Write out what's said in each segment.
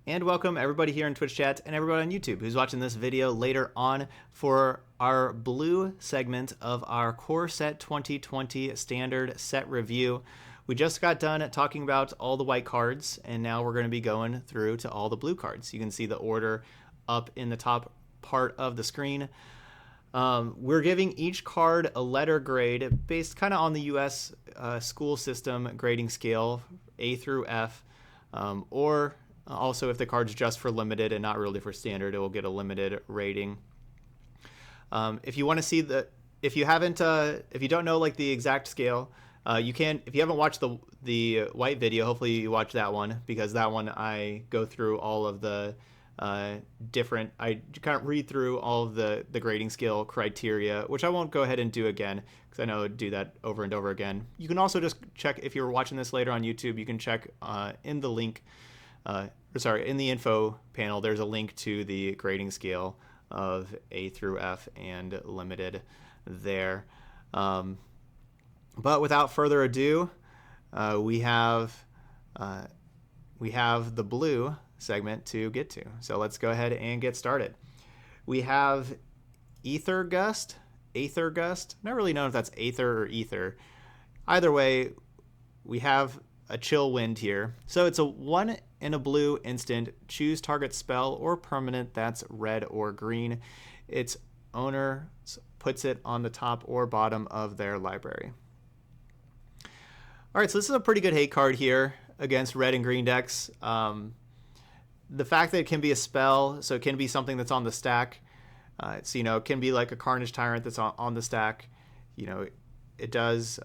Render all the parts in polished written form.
And welcome everybody here in Twitch chat and everybody on YouTube who's watching this video later on for our blue segment of our Core Set 2020 standard set review. We just got done talking about all the white cards, and now we're going to be going through to all the blue cards. You can see the order up in the top part of the screen. We're giving each card a letter grade based kind of on the US school system grading scale, A through F, or also if the card's just for limited and not really for standard, it will get a limited rating. If you want to see if you don't know like the exact scale, you can, if you haven't watched the white video, hopefully you watch that one, because that one I go through all of the I kind of read through all of the grading scale criteria, which I won't go ahead and do again because I know I would do that over and over again. You can also just check, if you're watching this later on YouTube, you can check in the link, in the info panel, there's a link to the grading scale of A through F and limited there. But without further ado, we have the blue segment to get to. So let's go ahead and get started. We have Aether Gust. Not really know if that's Aether or Ether. Either way, we have a chill wind here. So it's a 1 in a blue instant. Choose target spell or permanent that's red or green. Its owner puts it on the top or bottom of their library. All right, so this is a pretty good hate card here against red and green decks. The fact that it can be a spell, so it can be something that's on the stack. It can be like a Carnage Tyrant that's on the stack. It does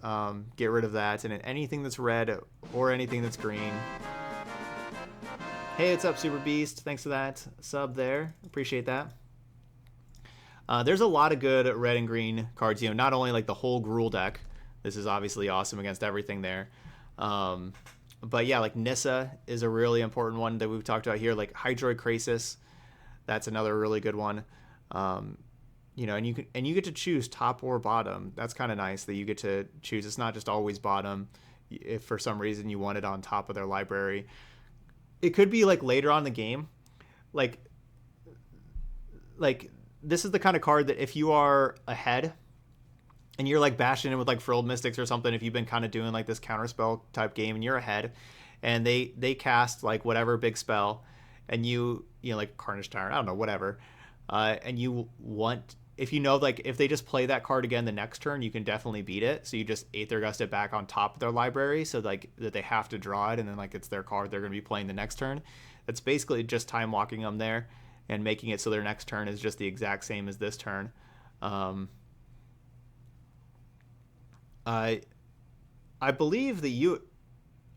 get rid of that, and anything that's red or anything that's green. Hey, what's up, Super Beast? Thanks for that sub there. Appreciate that. There's a lot of good red and green cards. Not only like the whole Gruul deck. This is obviously awesome against everything there. But yeah, like Nissa is a really important one that we've talked about here. Like Hydroid Krasis, that's another really good one. And you get to choose top or bottom. That's kind of nice that you get to choose. It's not just always bottom. If for some reason you want it on top of their library, it could be like later on in the game. Like this is the kind of card that if you are ahead and you're like bashing in with like Frilled Mystics or something, if you've been kind of doing like this counterspell type game and you're ahead and they cast like whatever big spell and you like Carnage Tyrant, I don't know, whatever, and you want, if if they just play that card again the next turn, you can definitely beat it. So you just Aether Gust it back on top of their library so like that they have to draw it, and then like it's their card they're going to be playing the next turn. That's basically just time walking them there and making it so their next turn is just the exact same as this turn. I believe that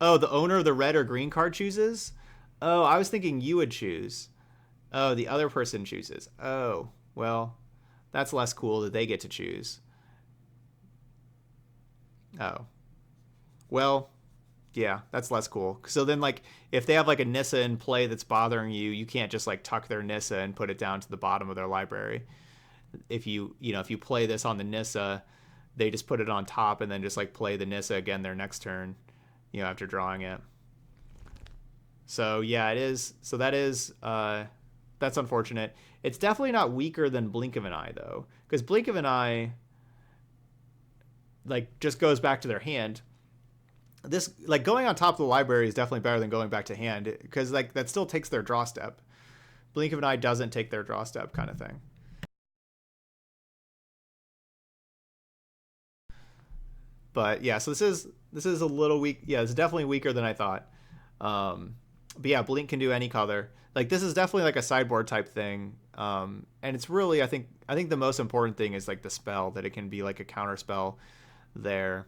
the owner of the red or green card chooses? Oh, I was thinking you would choose. Oh, the other person chooses. Oh, well, that's less cool that they get to choose. Oh. Well, yeah, that's less cool. So then, like, if they have, like, a Nissa in play that's bothering you, you can't just, like, tuck their Nissa and put it down to the bottom of their library. If you play this on the Nissa, they just put it on top and then just like play the Nissa again their next turn, after drawing it. So yeah, it is. So that's unfortunate. It's definitely not weaker than Blink of an Eye though, because Blink of an Eye like just goes back to their hand. This like going on top of the library is definitely better than going back to hand, because like that still takes their draw step. Blink of an Eye doesn't take their draw step, kind of thing. But yeah, so this is a little weak. Yeah, it's definitely weaker than I thought. But yeah, Blink can do any color. Like this is definitely like a sideboard type thing. And it's really, I think the most important thing is like the spell, that it can be like a counter spell there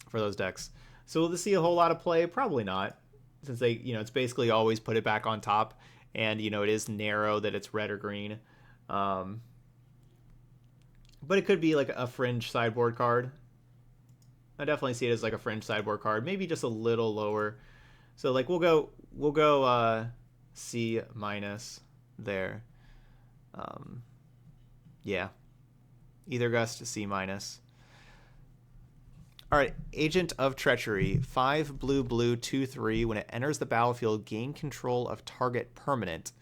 for those decks. So will this see a whole lot of play? Probably not, since they, it's basically always put it back on top, and it is narrow that it's red or green. But it could be like a fringe sideboard card. I definitely see it as like a fringe sideboard card, maybe just a little lower. So like we'll go C minus there. Yeah, Aether Gust C minus. All right, Agent of Treachery, 5 blue blue 2/3. When it enters the battlefield, gain control of target permanent.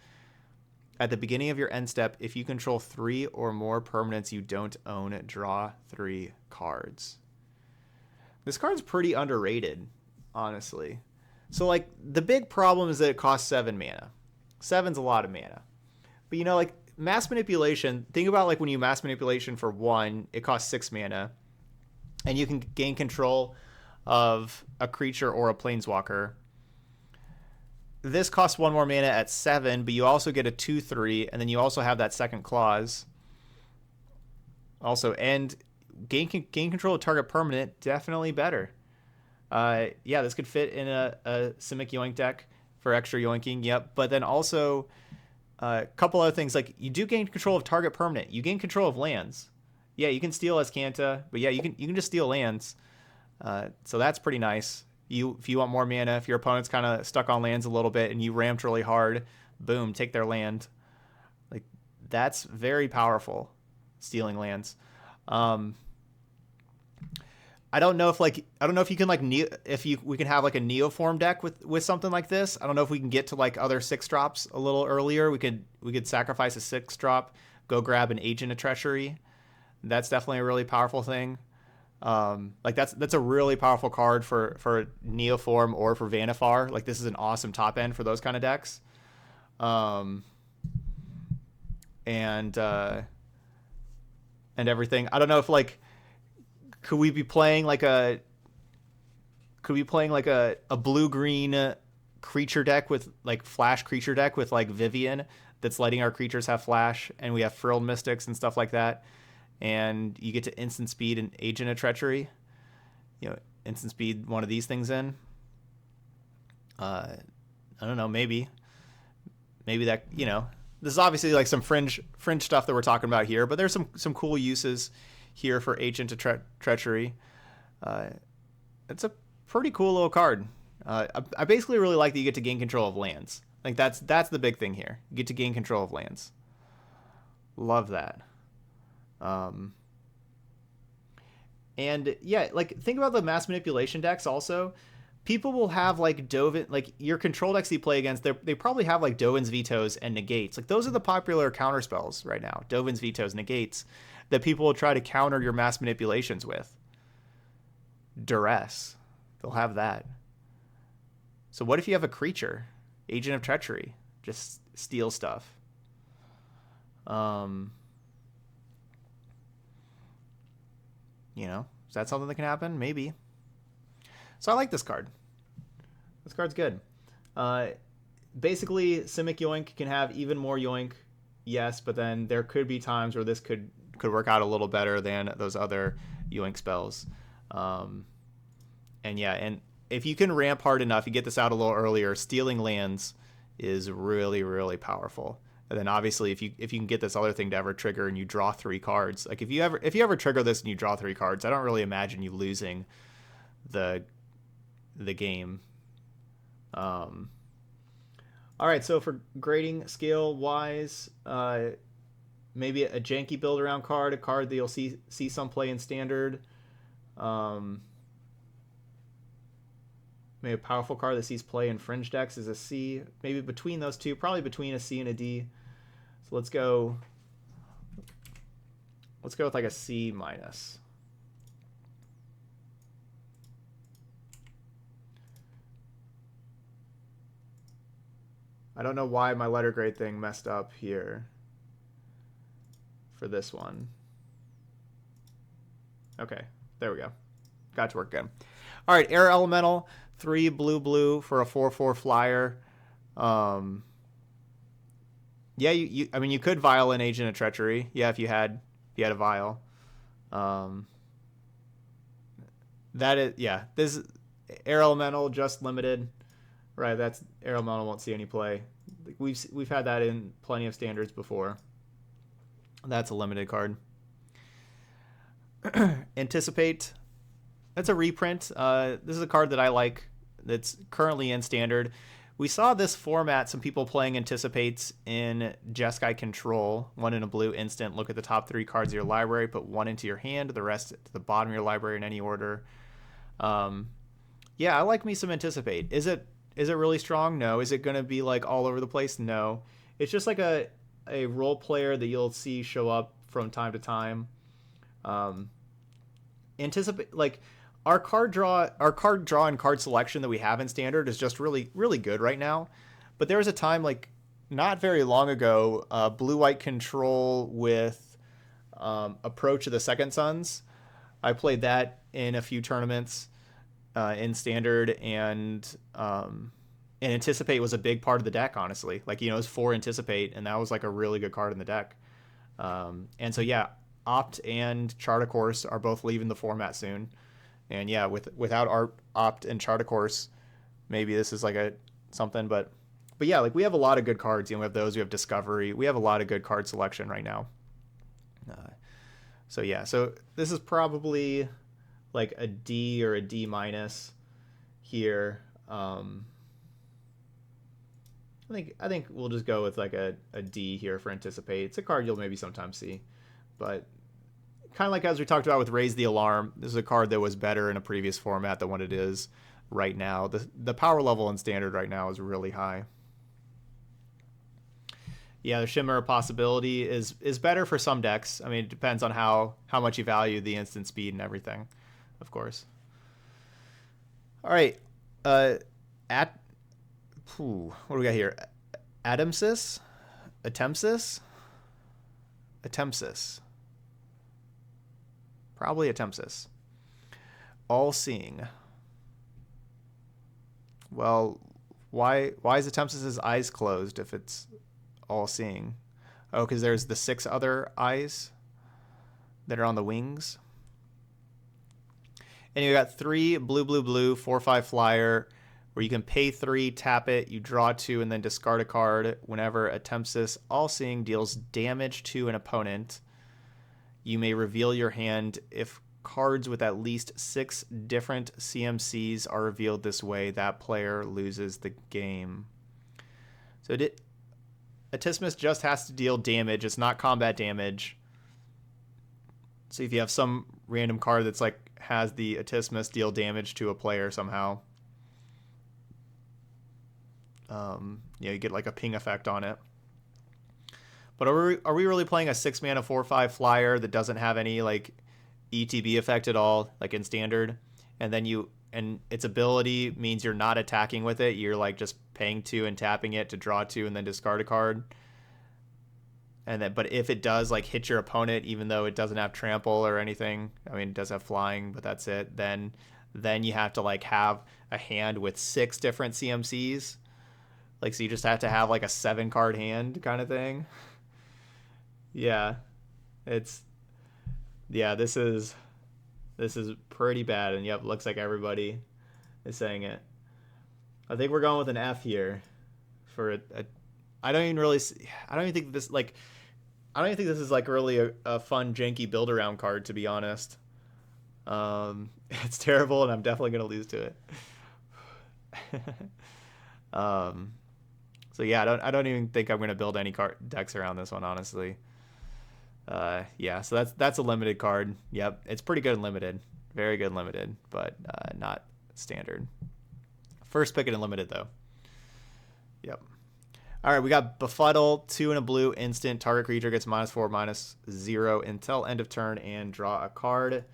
At the beginning of your end step, if you control 3 or more permanents you don't own, draw 3 cards. This card's pretty underrated, honestly. So, like, the big problem is that it costs 7 mana. 7's a lot of mana. But, you know, like, mass manipulation, think about, like, when you mass manipulation for 1, it costs 6 mana. And you can gain control of a creature or a planeswalker. This costs 1 more mana at 7, but you also get a 2/3, and then you also have that second clause. Also, and gain control of target permanent, definitely better. Yeah, this could fit in a Simic Yoink deck for extra yoinking, yep. But then also, a couple other things, like, you do gain control of target permanent. You gain control of lands. Yeah, you can steal Azcanta, but yeah, you can just steal lands. So that's pretty nice. If you want more mana, if your opponent's kind of stuck on lands a little bit and you ramped really hard, boom, take their land. Like, that's very powerful, stealing lands. I don't know if you can, like, we can have like a Neoform deck with something like this. I don't know if we can get to like other 6-drops a little earlier. We could sacrifice a 6-drop, go grab an Agent of Treachery. That's definitely a really powerful thing. Like, that's a really powerful card for Neoform or for Vanifar. Like, this is an awesome top end for those kind of decks. And everything. I don't know if, like, could we be playing like a blue-green creature deck with, like, flash creature deck with, like, Vivian that's letting our creatures have flash, and we have Frilled Mystics and stuff like that. And you get to instant speed an Agent of Treachery. You know, instant speed one of these things in. I don't know, maybe that, you know, this is obviously like some fringe stuff that we're talking about here, but there's some cool uses here for Agent of Treachery. It's a pretty cool little card. I basically really like that you get to gain control of lands. Like, that's the big thing here. You get to gain control of lands. Love that. And yeah, like, think about the mass manipulation decks also. People will have, like, Dovin, like, your control decks you play against, they probably have, like, Dovin's Vetoes and Negates. Like, those are the popular counter spells right now. Dovin's Vetoes, Negates, that people will try to counter your mass manipulations with. Duress. They'll have that. So what if you have a creature? Agent of Treachery. Just steal stuff. You know, is that something that can happen? Maybe. So I like this card. This card's good. Basically, Simic Yoink can have even more Yoink, yes, but then there could be times where this could work out a little better than those other Yoink spells. And yeah, and if you can ramp hard enough, you get this out a little earlier, stealing lands is really, really powerful. And then obviously, if you can get this other thing to ever trigger and you draw 3 cards, like, if you ever trigger this and you draw 3 cards, I don't really imagine you losing the game. All right, so for grading scale wise, maybe a janky build around card, a card that you'll see some play in standard. Maybe a powerful card that sees play in fringe decks is a C. Maybe between those two, probably between a C and a D. So let's go with like a C minus. I don't know why my letter grade thing messed up here for this one. Okay, there we go. Got it to work good. All right, Air Elemental, 3 blue for a 4/4 flyer. Yeah, I mean, you could vial an Agent of Treachery. Yeah, if you had a vial. That is, yeah. This Air Elemental just limited, right? That's Air Elemental won't see any play. We've had that in plenty of standards before. That's a limited card. Anticipate. That's a reprint. This is a card that I like. That's currently in standard. We saw this format, some people playing Anticipates in Jeskai Control. 1 in a blue instant. Look at the top 3 cards of your library. Put 1 into your hand, the rest to the bottom of your library in any order. Yeah, I like me some Anticipate. Is it really strong? No. Is it going to be like all over the place? No. It's just like a role player that you'll see show up from time to time. Anticipate like our card draw and card selection that we have in standard is just really good right now. But there was a time like not very long ago, blue white control with Approach of the Second Sons. I played that in a few tournaments in standard, and Anticipate was a big part of the deck, honestly. Like, it was 4 Anticipate, and that was like a really good card in the deck. And so yeah, Opt and Chart a Course are both leaving the format soon. And yeah, without Opt and Chart a Course, maybe this is like a something, but yeah, like we have a lot of good cards. We have those, we have Discovery, we have a lot of good card selection right now. So yeah, so this is probably like a D or a D minus here. I think we'll just go with like a D here for Anticipate. It's a card you'll maybe sometimes see, but kind of like as we talked about with Raise the Alarm, this is a card that was better in a previous format than what it is right now. The power level in standard right now is really high. Yeah, the Shimmer Possibility is better for some decks. I mean, it depends on how much you value the instant speed and everything, of course. All right, what do we got here? Attempsis. Probably Attempsis. All-Seeing. Well, why is Attempsis' eyes closed if it's all-seeing? Oh, because there's the 6 other eyes that are on the wings. And you got 3 blue, 4/5 flyer, where you can pay 3, tap it, you draw 2, and then discard a card. Whenever Attempsis All-Seeing deals damage to an opponent, you may reveal your hand. If cards with at least 6 different CMCs are revealed this way, that player loses the game. So Attempsis just has to deal damage. It's not combat damage. So if you have some random card that's like has the Attempsis deal damage to a player somehow, you get like a ping effect on it. But are we really playing a 6 mana 4/5 flyer that doesn't have any like ETB effect at all, like in standard? And then its ability means you're not attacking with it. You're like just paying 2 and tapping it to draw 2 and then discard a card. But if it does like hit your opponent, even though it doesn't have trample or anything, I mean, it does have flying, but that's it. Then you have to like have a hand with 6 different CMCs. Like, so you just have to have like a 7-card hand kind of thing. Yeah, this is pretty bad, and yep, looks like everybody is saying it. I think we're going with an F here for I don't even think this is like really a fun janky build around card, to be honest. It's terrible, and I'm definitely gonna lose to it. So yeah, I don't even think I'm gonna build any decks around this one, honestly. Yeah, so that's a limited card. Yep, it's pretty good in limited, very good in limited, but not standard. First pick it in limited though. Yep. All right, we got Befuddle, 2 and a blue instant. Target creature gets -4/-0 until end of turn and draw a card.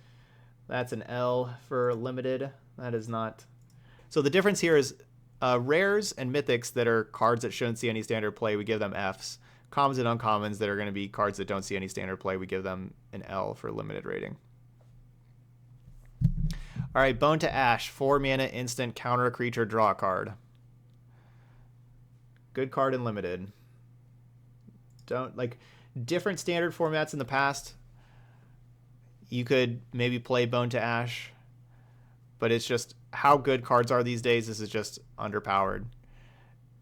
That's an L for limited. That is not. So the difference here is rares and mythics that are cards that shouldn't see any standard play, we give them Fs. Commons and uncommons that are going to be cards that don't see any standard play, we give them an L for limited rating. All right, Bone to Ash, 4 mana instant, counter a creature, draw a card. Good card in limited. Don't like different standard formats in the past. You could maybe play Bone to Ash, but it's just how good cards are these days. This is just underpowered.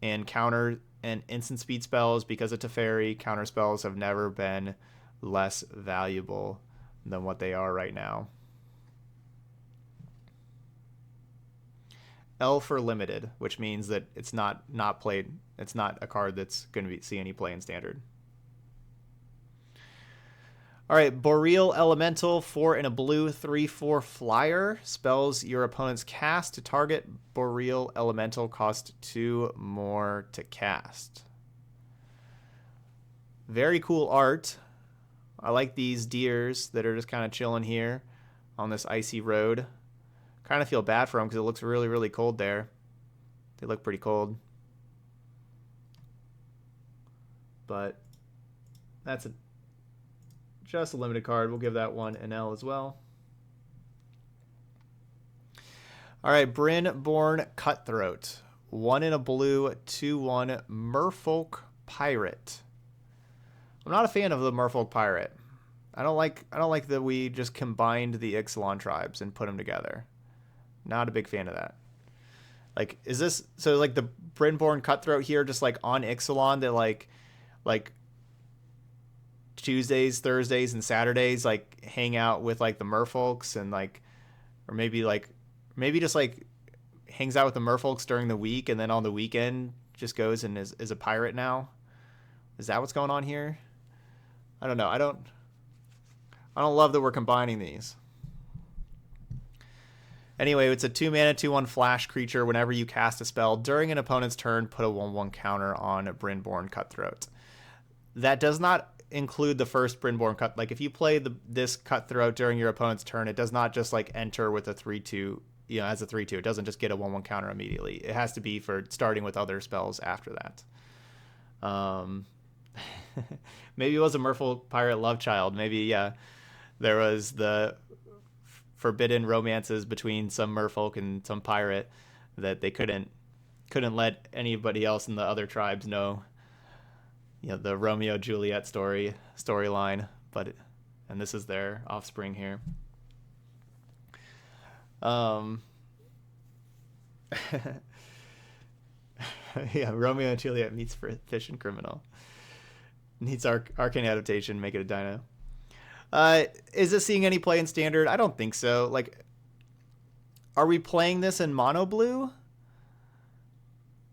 And counter and instant speed spells, because of Teferi, counter spells have never been less valuable than what they are right now. L for limited, which means that it's not played. It's not a card that's going to see any play in standard. All right, Boreal Elemental, 4 and a blue, 3/4 flyer. Spells your opponent's cast to target Boreal Elemental, cost 2 more to cast. Very cool art. I like these deers that are just kind of chilling here on this icy road. Kind of feel bad for them because it looks really, really cold there. They look pretty cold. But that's just a limited card. We'll give that one an L as well. All right, Bryn born Cutthroat. 1 in a blue, 2/1 Merfolk Pirate. I'm not a fan of the Merfolk Pirate. I don't like that we just combined the Ixalan tribes and put them together. Not a big fan of that. Like, is this so like the Bryn-born Cutthroat here just like on Ixalan that like Tuesdays, Thursdays, and Saturdays like hang out with like the merfolks and like, or maybe just like hangs out with the merfolks during the week and then on the weekend just goes and is a pirate now? Is that what's going on here? I don't know. I don't love that we're combining these. Anyway, it's a 2-mana, 2/1 flash creature. Whenever you cast a spell during an opponent's turn, put a 1/1 counter on Bryn-born Cutthroat. That does not include the first Bryn-born Cut. Like if you play this Cutthroat during your opponent's turn, it does not just like enter with a 3/2, as a 3/2. It doesn't just get a 1/1 counter immediately. It has to be for starting with other spells after that. Maybe it was a Merfolk Pirate love child. Maybe there was the forbidden romances between some merfolk and some pirate that they couldn't let anybody else in the other tribes know. The Romeo Juliet storyline, and this is their offspring here. Romeo and Juliet meets Fish and Criminal. Needs arcane adaptation, make it a dino. Is this seeing any play in standard? I don't think so. Like, are we playing this in mono blue?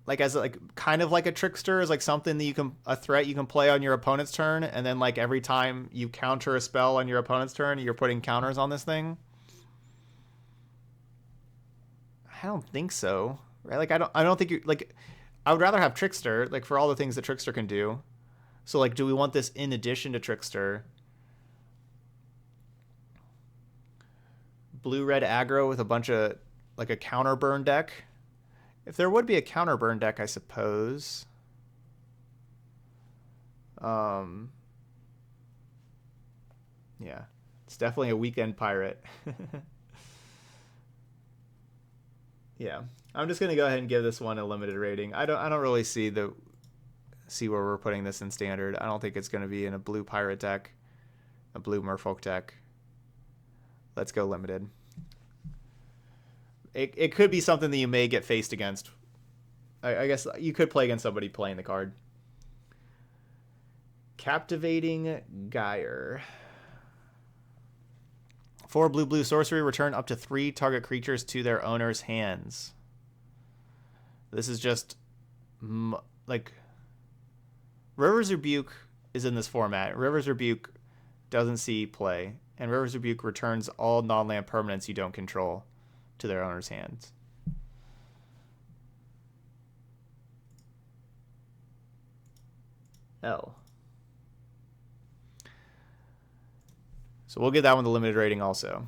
Like as kind of like a trickster, is like something that a threat you can play on your opponent's turn, and then like every time you counter a spell on your opponent's turn, you're putting counters on this thing. I don't think so, right? Like I don't think you like. I would rather have trickster, like for all the things that trickster can do. So like, do we want this in addition to trickster? Blue-red aggro with a bunch of like a counter burn deck. If there would be a counter burn deck, I suppose. Yeah, it's definitely a weekend pirate. Yeah, I'm just gonna go ahead and give this one a limited rating. I don't really see where we're putting this in standard. I don't think it's gonna be in a blue pirate deck, a blue merfolk deck. Let's go limited. It could be something that you may get faced against. I guess you could play against somebody playing the card. Captivating Gyre. 4 blue sorcery, return up to 3 target creatures to their owner's hands. This is just like River's Rebuke is in this format. River's Rebuke doesn't see play, and River's Rebuke returns all non-land permanents you don't control to their owner's hands. L. So we'll give that one the limited rating also.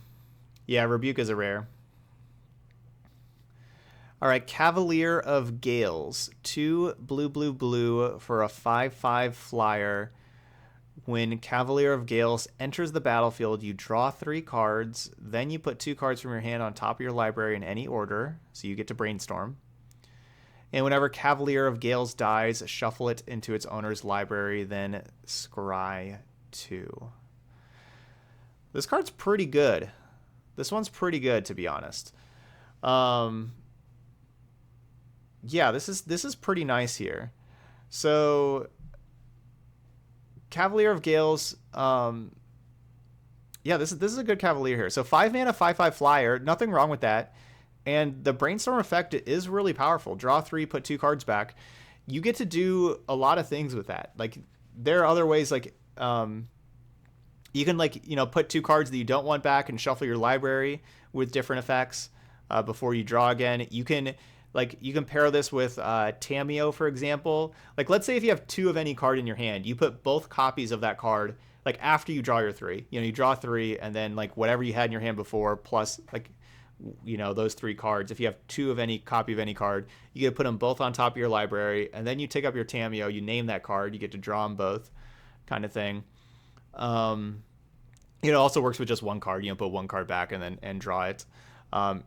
Yeah, Rebuke is a rare. All right, Cavalier of Gales. 2 blue for a 5/5 flyer. When Cavalier of Gales enters the battlefield, you draw 3 cards. Then you put 2 cards from your hand on top of your library in any order. So you get to brainstorm. And whenever Cavalier of Gales dies, shuffle it into its owner's library, then scry 2. This card's pretty good. This one's pretty good, to be honest. Yeah, this is pretty nice here. So Cavalier of Gales, yeah, this is a good Cavalier here. So 5 mana, 5/5 flyer, nothing wrong with that. And the brainstorm effect is really powerful. Draw 3, put 2 cards back. You get to do a lot of things with that. Like there are other ways, like You can like, you know, put 2 cards that you don't want back and shuffle your library with different effects before you draw again. You can pair this with Tamiyo, for example. Like, let's say if you have 2 of any card in your hand, you put both copies of that card like after you draw your 3. You know, you draw 3 and then like whatever you had in your hand before plus like, you know, those 3 cards. If you have 2 of any copy of any card, you get to put them both on top of your library, and then you take up your Tamiyo, you name that card, you get to draw them both, kind of thing. It also works with just 1 card. You know, put 1 card back and draw it.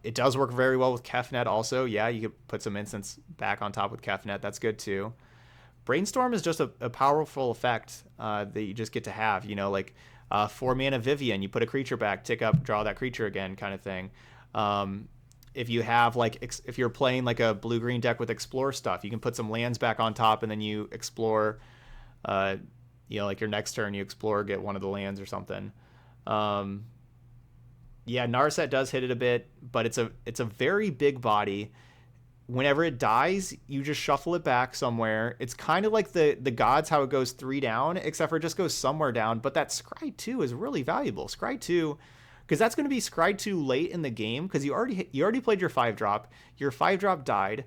It does work very well with Kefnet also. Yeah, you could put some instants back on top with Kefnet. That's good too. Brainstorm is just a powerful effect that you just get to have. You know, like 4 mana Vivian, you put a creature back, tick up, draw that creature again, kind of thing. If you have like, if you're playing like a blue-green deck with explore stuff, you can put some lands back on top and then you explore, you know, like your next turn you explore, get one of the lands or something. Yeah, Narset does hit it a bit, but it's a very big body. Whenever it dies, you just shuffle it back somewhere. It's kind of like the gods, how it goes 3 down, except for it just goes somewhere down. But that Scry 2 is really valuable. Scry 2, because that's going to be Scry 2 late in the game, because you already played your 5-drop. Your 5-drop died.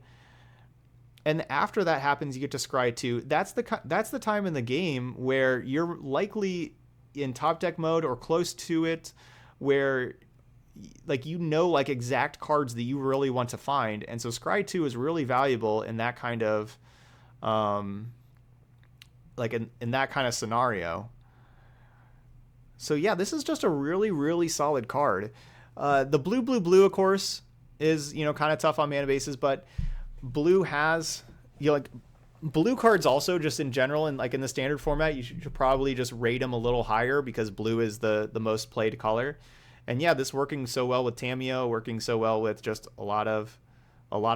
And after that happens, you get to Scry 2. That's the time in the game where you're likely in top deck mode or close to it, where like, you know, like exact cards that you really want to find. And so Scry 2 is really valuable in that kind of like in that kind of scenario. So yeah, this is just a really, really solid card. The blue, of course, is, you know, kind of tough on mana bases, but blue has, you know, like blue cards also just in general, and like in the standard format, you should probably just rate them a little higher because blue is the most played color. And yeah, this working so well with Tamiyo, working so well with just a lot of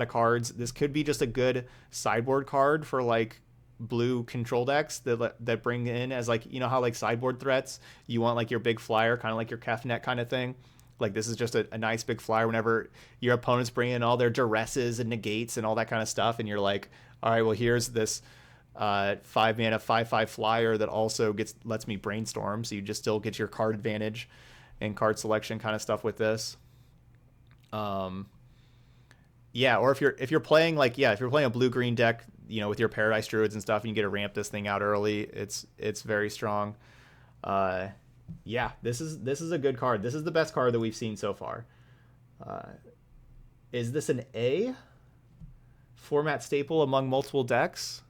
cards. This could be just a good sideboard card for like blue control decks that bring in, as like, you know how like sideboard threats, you want like your big flyer, kind of like your Kefnet kind of thing. Like, this is just a nice big flyer whenever your opponents bring in all their duresses and negates and all that kind of stuff, and you're like, all right, well, here's this 5 mana 5/5 flyer that also lets me brainstorm, so you just still get your card advantage and card selection kind of stuff with this. Yeah, or if you're playing like, yeah, if you're playing a blue-green deck, you know, with your Paradise Druids and stuff, and you get to ramp this thing out early, it's very strong. Yeah, this is a good card. This is the best card that we've seen so far. Is this an A format staple among multiple decks?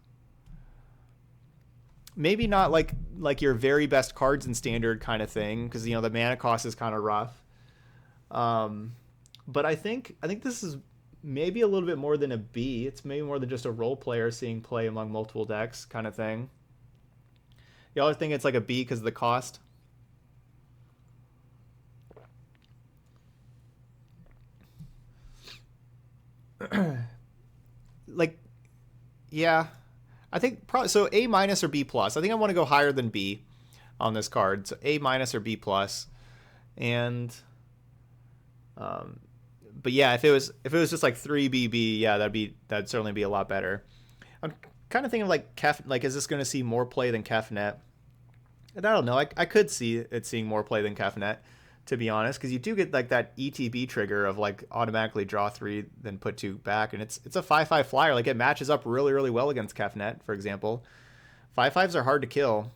Maybe not like your very best cards in standard kind of thing, because, you know, the mana cost is kind of rough. But I think this is maybe a little bit more than a B. It's maybe more than just a role player seeing play among multiple decks kind of thing. Y'all think it's like a B because of the cost? Like, yeah, I think probably so. A minus or B plus. I think I want to go higher than B on this card. So A minus or B plus, and but yeah, if it was just like 3BB, yeah, that'd certainly be a lot better. I'm kind of thinking of like is this going to see more play than Kefnet? And I don't know. I could see it seeing more play than Kefnet, to be honest, because you do get like that ETB trigger of like automatically draw 3, then put 2 back, and it's a 5/5 flyer. Like, it matches up really, really well against Kefnet, for example. 5/5s are hard to kill.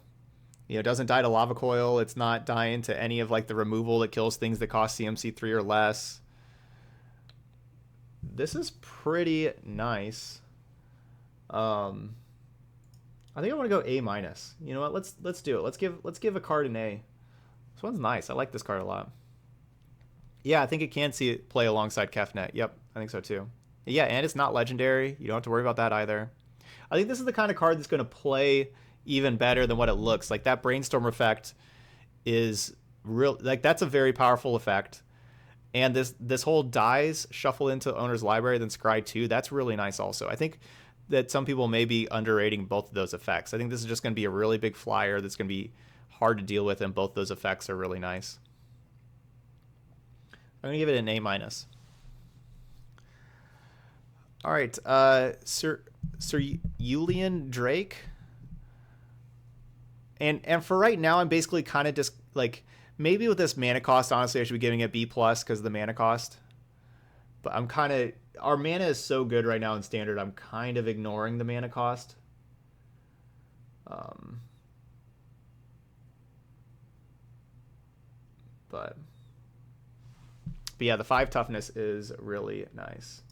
You know, it doesn't die to Lava Coil. It's not dying to any of like the removal that kills things that cost CMC 3 or less. This is pretty nice. I think I want to go A minus. You know what? Let's do it. Let's give a card an A. This one's nice. I like this card a lot. Yeah, I think it can see it play alongside Kefnet. Yep, I think so too. Yeah, and it's not legendary. You don't have to worry about that either. I think this is the kind of card that's going to play even better than what it looks. Like, that brainstorm effect is real. Like, that's a very powerful effect. And this whole dies, shuffle into owner's library, then scry 2, that's really nice also. I think that some people may be underrating both of those effects. I think this is just going to be a really big flyer that's going to be hard to deal with, and both those effects are really nice. I'm going to give it an A minus. All right, Sir Julian Drake And for right now, I'm basically kind of just like, maybe with this mana cost, honestly, I should be giving it B+ because of the mana cost. But I'm kind of, our mana is so good right now in Standard, I'm kind of ignoring the mana cost. But yeah, the 5 toughness is really nice.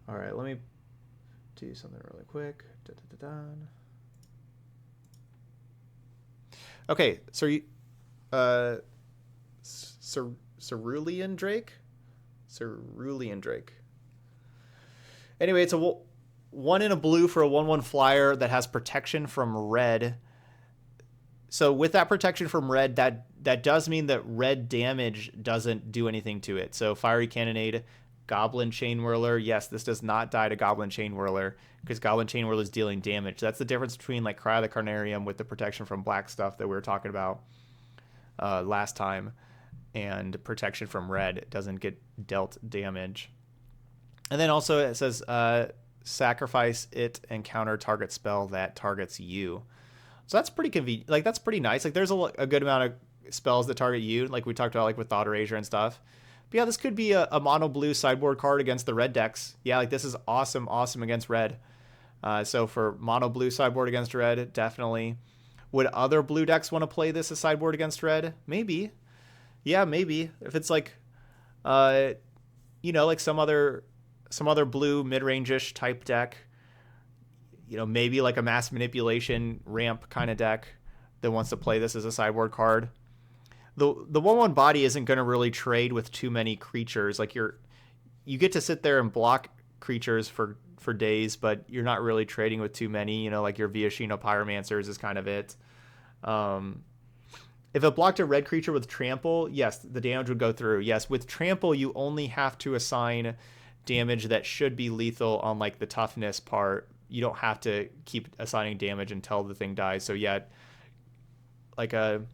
All right, let me do something really quick. Okay, so you, Cerulean Drake? Cerulean Drake. Anyway, it's a 1 in a blue for a 1/1 flyer that has protection from red. So with that protection from red, that does mean that red damage doesn't do anything to it. So Fiery Cannonade, Goblin Chain Whirler. Yes, this does not die to Goblin Chain Whirler because Goblin Chain Whirler is dealing damage. That's the difference between like Cry of the Carnarium with the protection from black stuff that we were talking about last time, and protection from red doesn't get dealt damage. And then also it says sacrifice it and counter target spell that targets you. So that's pretty convenient. Like that's pretty nice. Like there's a good amount of spells that target you, like we talked about, like with Thought Erasure and stuff. But yeah, this could be a mono blue sideboard card against the red decks. Yeah, like this is awesome against red. So for mono blue sideboard against red, definitely. Would other blue decks want to play this as sideboard against red? Maybe. Yeah, maybe. If it's like, you know, like some other blue mid-range-ish type deck. You know, maybe like a Mass Manipulation ramp kind of deck that wants to play this as a sideboard card. The 1/1 body isn't going to really trade with too many creatures. Like you get to sit there and block creatures for days, but you're not really trading with too many. You know, like your Viashino Pyromancers is kind of it. If it blocked a red creature with Trample, yes, the damage would go through. Yes, with Trample, you only have to assign damage that should be lethal on like the toughness part. You don't have to keep assigning damage until the thing dies. So yeah, like a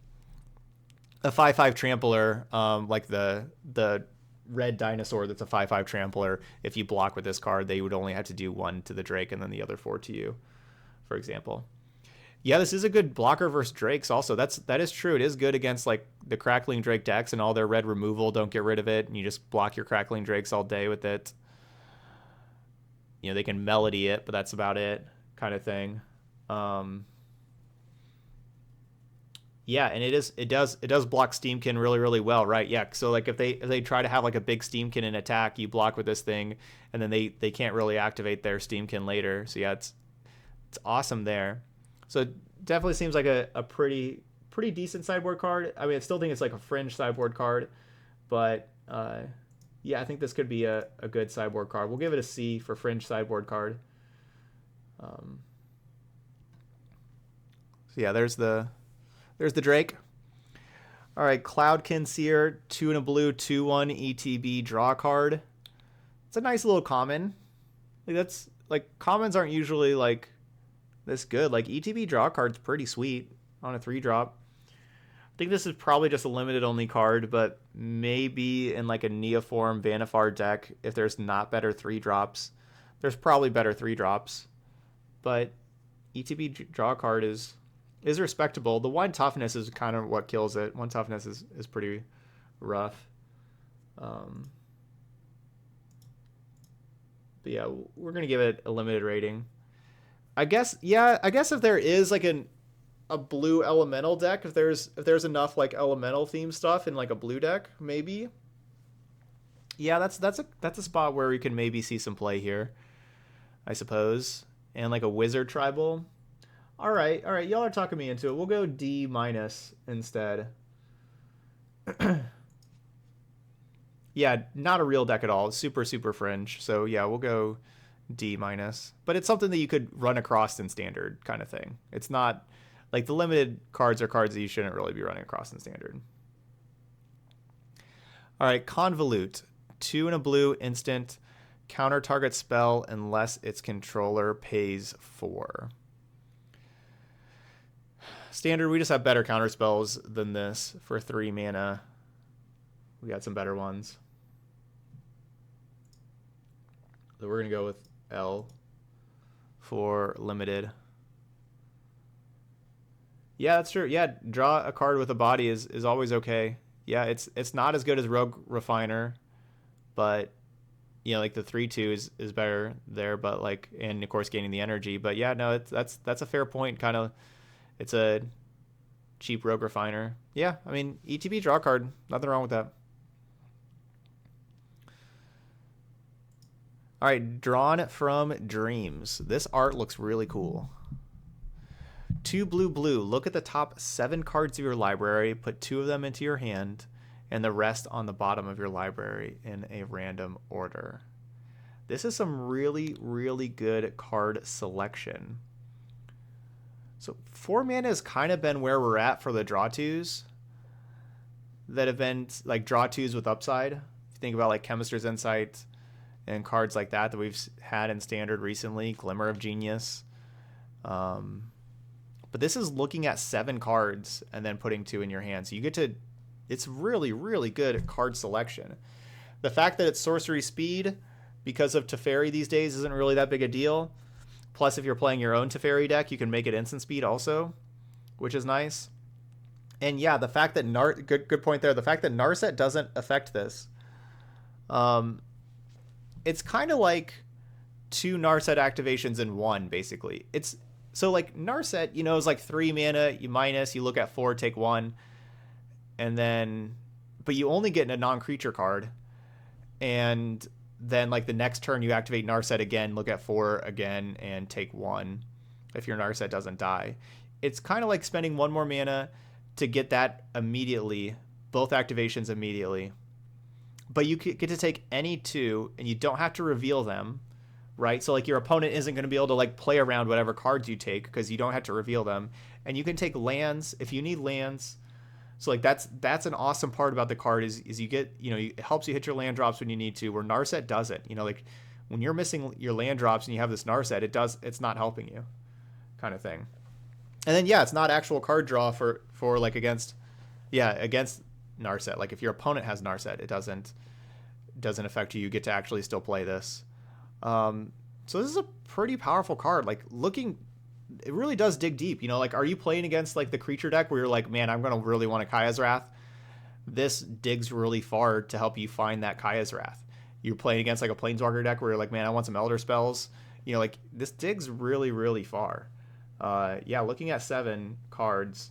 5/5 trampler, like the red dinosaur that's a 5/5 trampler. If you block with this card, they would only have to do 1 to the Drake and then the other 4 to you, for example. Yeah, this is a good blocker versus Drakes. Also, that is true. It is good against like the Crackling Drake decks and all their red removal. Don't get rid of it, and you just block your Crackling Drakes all day with it. You know, they can melody it, but that's about it, kind of thing. Yeah, and it does block Steamkin really, really well, right? Yeah, so like if they try to have like a big Steamkin in attack, you block with this thing, and then they can't really activate their Steamkin later. So yeah, it's awesome there. So it definitely seems like a pretty decent sideboard card. I mean, I still think it's like a fringe sideboard card, but yeah, I think this could be a good sideboard card. We'll give it a C for fringe sideboard card. So yeah, there's the Drake. All right, Cloudkin Seer, 2 in a blue, 2/1 ETB draw card. It's a nice little common. Like that's like commons aren't usually like this good. Like ETB draw card's pretty sweet on a 3-drop. I think this is probably just a limited only card, but maybe in like a Neoform Vanifar deck, if there's not better 3-drops, there's probably better 3-drops. But ETB draw card is respectable. The 1 toughness is kind of what kills it. 1 toughness is pretty rough. But yeah, we're gonna give it a limited rating. I guess if there is like a blue elemental deck, if there's enough like elemental theme stuff in like a blue deck, maybe. Yeah, that's a spot where we can maybe see some play here, I suppose. And like a wizard tribal. All right, y'all are talking me into it. We'll go D- instead. Yeah, not a real deck at all. It's super fringe. So yeah, we'll go D-. But it's something that you could run across in standard kind of thing. It's not like the limited cards are cards that you shouldn't really be running across in standard. All right, Convolute, 2 in a blue instant, counter target spell unless its controller pays 4. Standard, we just have better counter spells than this for 3 mana. We got some better ones. So we're gonna go with L for limited. Yeah, that's true. Yeah, draw a card with a body is always okay. Yeah, it's not as good as Rogue Refiner, but you know, like the 3/2 is better there, but like, and of course gaining the energy. But yeah, no, that's a fair point. Kind of, it's a cheap Rogue Refiner. Yeah, I mean, ETB draw card, nothing wrong with that. All right, Drawn from Dreams. This art looks really cool. 2 blue blue. Look at the top 7 cards of your library. Put 2 of them into your hand, and the rest on the bottom of your library in a random order. This is some really, really good card selection. So 4 mana has kind of been where we're at for the draw 2s that have been like draw 2s with upside. If you think about like Chemist's Insight and cards like that we've had in Standard recently, Glimmer of Genius. But this is looking at 7 cards and then putting 2 in your hand. So you get to, it's really, really good card selection. The fact that it's sorcery speed because of Teferi these days isn't really that big a deal. Plus, if you're playing your own Teferi deck, you can make it instant speed also, which is nice. And yeah, the fact that good point there. The fact that Narset doesn't affect this. It's kind of like 2 Narset activations in one, basically. It's so like Narset, you know, is like 3 mana, you minus, you look at 4, take 1, and then, but you only get a non-creature card, and then like the next turn you activate Narset again, look at 4 again, and take 1 if your Narset doesn't die. It's kind of like spending 1 more mana to get that immediately, both activations immediately. But you get to take any 2, and you don't have to reveal them, right? So like your opponent isn't going to be able to like play around whatever cards you take because you don't have to reveal them. And you can take lands if you need lands. So like that's an awesome part about the card is you get, you know, it helps you hit your land drops when you need to, where Narset doesn't. You know, like when you're missing your land drops and you have this Narset, it's not helping you, kind of thing. And then yeah, it's not actual card draw for like against Narset. Like if your opponent has Narset, it doesn't affect you. You get to actually still play this. So this is a pretty powerful card. Like it really does dig deep. You know, like are you playing against like the creature deck where you're like, man, I'm gonna really want a Kaya's Wrath? This digs really far to help you find that Kaya's Wrath. You're playing against like a Planeswalker deck where you're like, man, I want some Elder Spells. You know, like this digs really, really far. Yeah, looking at 7 cards.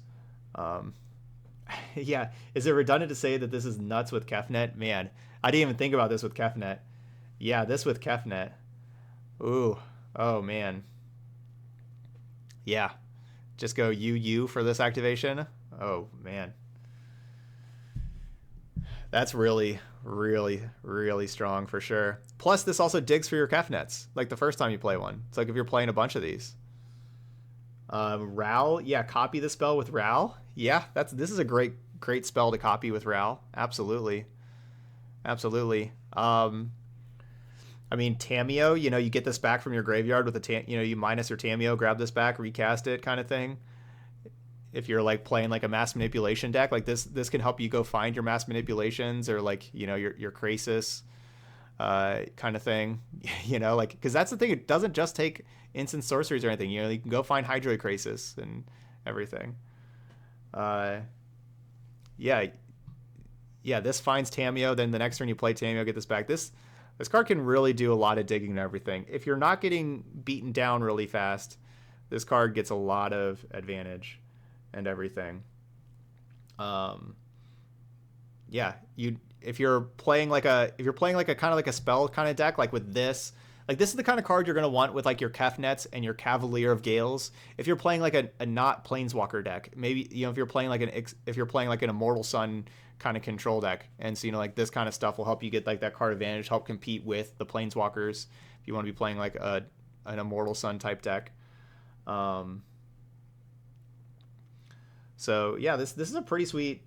Yeah, is it redundant to say that this is nuts with Kefnet? Man, I didn't even think about this with Kefnet. Yeah, this with Kefnet. Ooh, oh man. Yeah, just go UU for this activation. Oh man, that's really, really, really strong for sure. Plus, this also digs for your Kefnets, like the first time you play one. It's like if you're playing a bunch of these. Ral, yeah, copy the spell with Ral. Yeah, this is a great spell to copy with Ral. Absolutely. I mean, Tamiyo, you know, you get this back from your graveyard with you minus your Tamiyo, grab this back, recast it, kind of thing. If you're like playing like a mass manipulation deck, like this can help you go find your mass manipulations or like, you know, your Krasis kind of thing. You know, like, because that's the thing, it doesn't just take instant sorceries or anything. You know, you can go find Hydroid Krasis and everything. Yeah, this finds Tamiyo, then the next turn you play Tamiyo, get this back. This card can really do a lot of digging and everything. If you're not getting beaten down really fast, this card gets a lot of advantage and everything. Yeah, if you're playing like a kind of like a spell kind of deck, like with this, like this is the kind of card you're going to want with like your Kefnets and your Cavalier of Gales. If you're playing like a not Planeswalker deck, maybe, you know, if you're playing like an Immortal Sun kind of control deck, and so, you know, like this kind of stuff will help you get like that card advantage, help compete with the Planeswalkers if you want to be playing like an Immortal Sun type deck. So yeah, this is a pretty sweet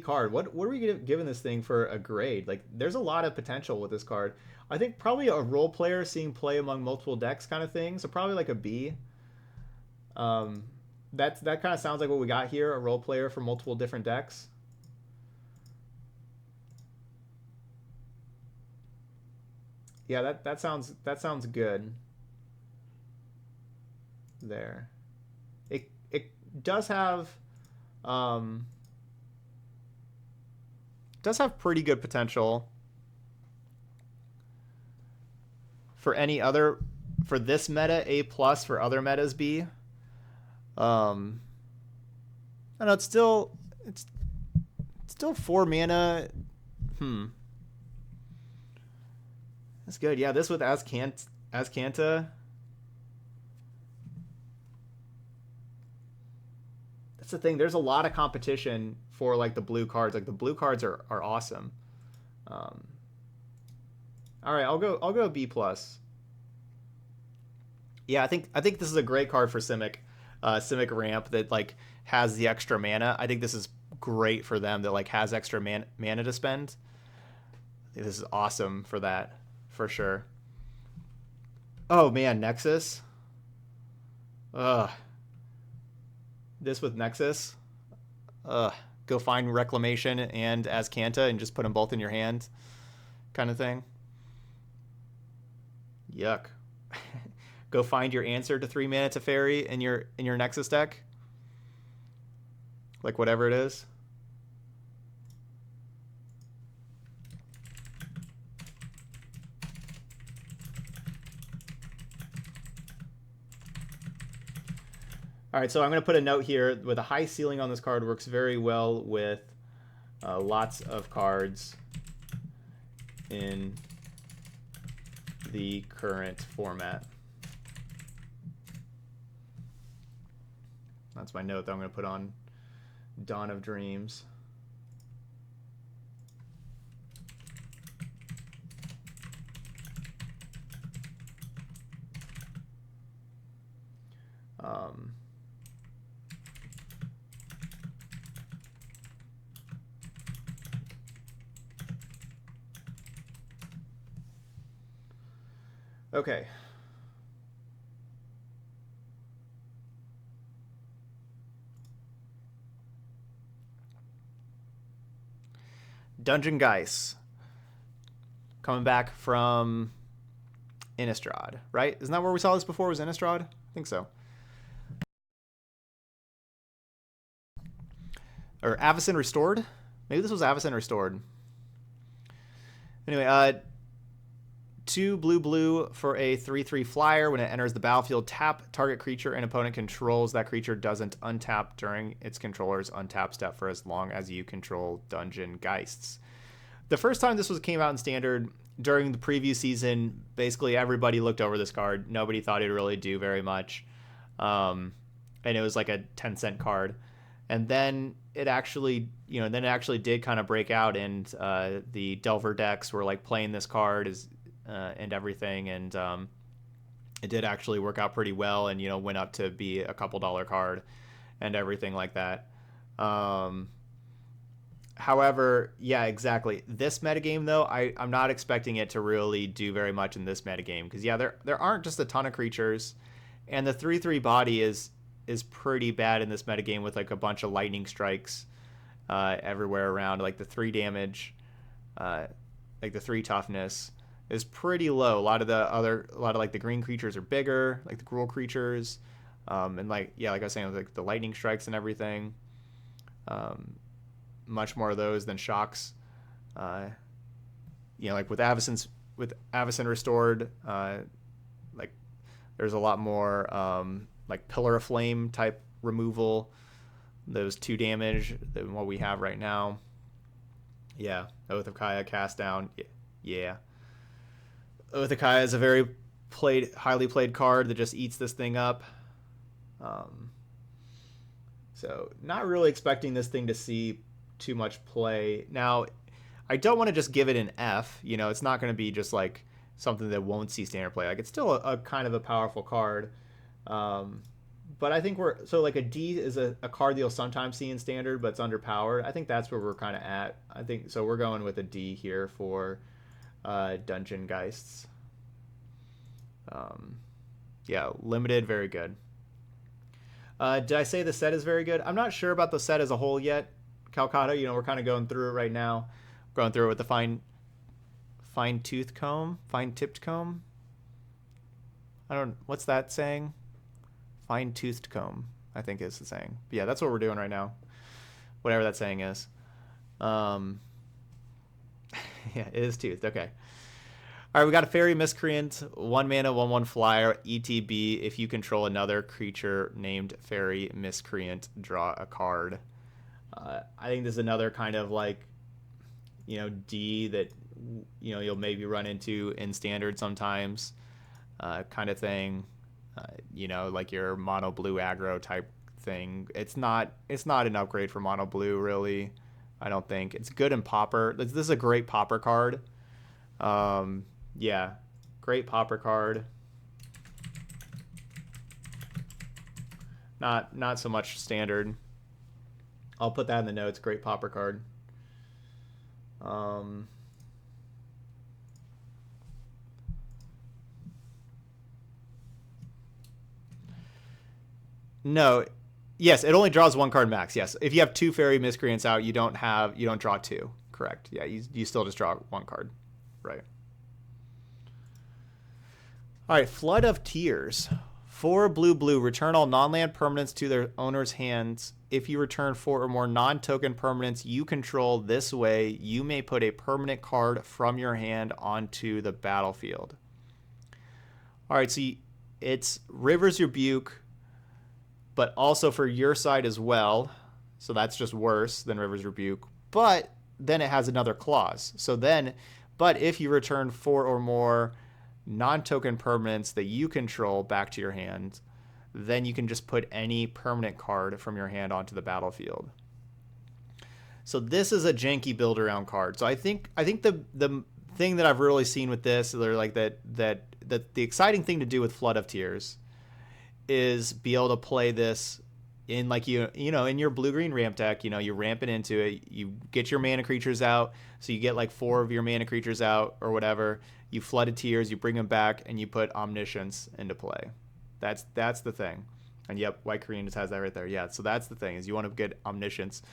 card. What are we giving this thing for a grade? Like, there's a lot of potential with this card. I think probably a role player seeing play among multiple decks kind of thing. So probably like a B. That kind of sounds like what we got here, a role player for multiple different decks. Yeah, that sounds good. There. It does have pretty good potential for any other, for this meta A plus, for other metas B. I know it's still 4 mana. That's good. Yeah, this with Azcanta. That's the thing. There's a lot of competition for like the blue cards. Like the blue cards are awesome. All right, I'll go B plus. Yeah, I think this is a great card for Simic. Simic Ramp that like has the extra mana. I think this is great for them that like has extra mana to spend. I think this is awesome for that, for sure. Oh man, Nexus. Ugh. This with Nexus. Ugh. Go find Reclamation and Azcanta and just put them both in your hand, kind of thing. Yuck. Go find your answer to 3 mana to fairy in your Nexus deck. Like whatever it is. All right, so I'm going to put a note here. With a high ceiling on this card, works very well with lots of cards in the current format. That's my note that I'm going to put on Dawn of Dreams. Okay. Dungeon Geist. Coming back from Innistrad, right? Isn't that where we saw this before? Was Innistrad? I think so. Or Avacyn Restored? Maybe this was Avacyn Restored. Anyway, 2 blue for a 3/3 flyer. When it enters the battlefield, tap target creature an opponent controls. That creature doesn't untap during its controller's untap step for as long as you control Dungeon Geists. The first time this came out in Standard, during the preview season, basically everybody looked over this card. Nobody thought it'd really do very much. And it was like a 10-cent card. And then it actually, did kind of break out, and the Delver decks were like playing this card and everything, and it did actually work out pretty well, and went up to be a couple dollar card and everything like that. However, yeah, exactly. This metagame, though, I'm not expecting it to really do very much in this metagame, because yeah, there aren't just a ton of creatures, and the 3/3 body is pretty bad in this metagame with like a bunch of lightning strikes everywhere around. Like the 3 damage, like the 3 toughness is pretty low. A lot of like the green creatures are bigger, like the gruel creatures, and like I was saying, with like the lightning strikes and everything. Much more of those than shocks. Like with Avacyn Restored, like there's a lot more like Pillar of Flame type removal, those 2 damage than what we have right now. Yeah, Oath of Kaya cast down. Yeah, Oath of Kaya is a very highly played card that just eats this thing up. So not really expecting this thing to see too much play. Now, I don't want to just give it an F. It's not going to be just like something that won't see standard play. Like it's still a kind of a powerful card. But I think like a D is a card that you'll sometimes see in standard, but it's underpowered. I think that's where we're kind of at. I think so. We're going with a D here for Dungeon Geists. Yeah, limited, very good. Did I say the set is very good? I'm not sure about the set as a whole yet. Calcutta, we're kind of going through it right now. Going through it with the fine Fine-toothed comb? Fine-tipped comb? I don't... What's that saying? Fine-toothed comb, I think is the saying. But yeah, that's what we're doing right now. Whatever that saying is. Yeah, it is toothed. Okay. All right, we got a Fairy Miscreant, 1 mana, 1/1 flyer, ETB. If you control another creature named Fairy Miscreant, draw a card. I think this is another kind of like, you know, D that, you know, you'll maybe run into in Standard sometimes, kind of thing. You know, like your mono blue aggro type thing. It's not an upgrade for mono blue, really. I don't think it's good in Pauper. This is a great Pauper card. Yeah, great Pauper card. Not so much Standard. I'll put that in the notes. Great Pauper card. No. Yes, it only draws 1 card max. Yes, if you have 2 Fairy Miscreants out, you don't draw 2. Correct. Yeah, you still just draw 1 card. Right. All right, Flood of Tears. 4 blue, return all non-land permanents to their owner's hands. If you return 4 or more non-token permanents you control this way, you may put a permanent card from your hand onto the battlefield. All right, so it's River's Rebuke, but also for your side as well. So that's just worse than River's Rebuke. But then it has another clause. So then, but if you return 4 or more non-token permanents that you control back to your hand, then you can just put any permanent card from your hand onto the battlefield. So this is a janky build around card. So I think the thing that I've really seen with this, or like that the exciting thing to do with Flood of Tears is be able to play this in like you know in your blue-green ramp deck. You know, you ramp it into it, you get your mana creatures out, so you get like 4 of your mana creatures out or whatever. You Flooded Tears, you bring them back, and you put Omniscience into play. That's the thing. And yep, White Korean just has that right there. Yeah, so that's the thing, is you want to get Omniscience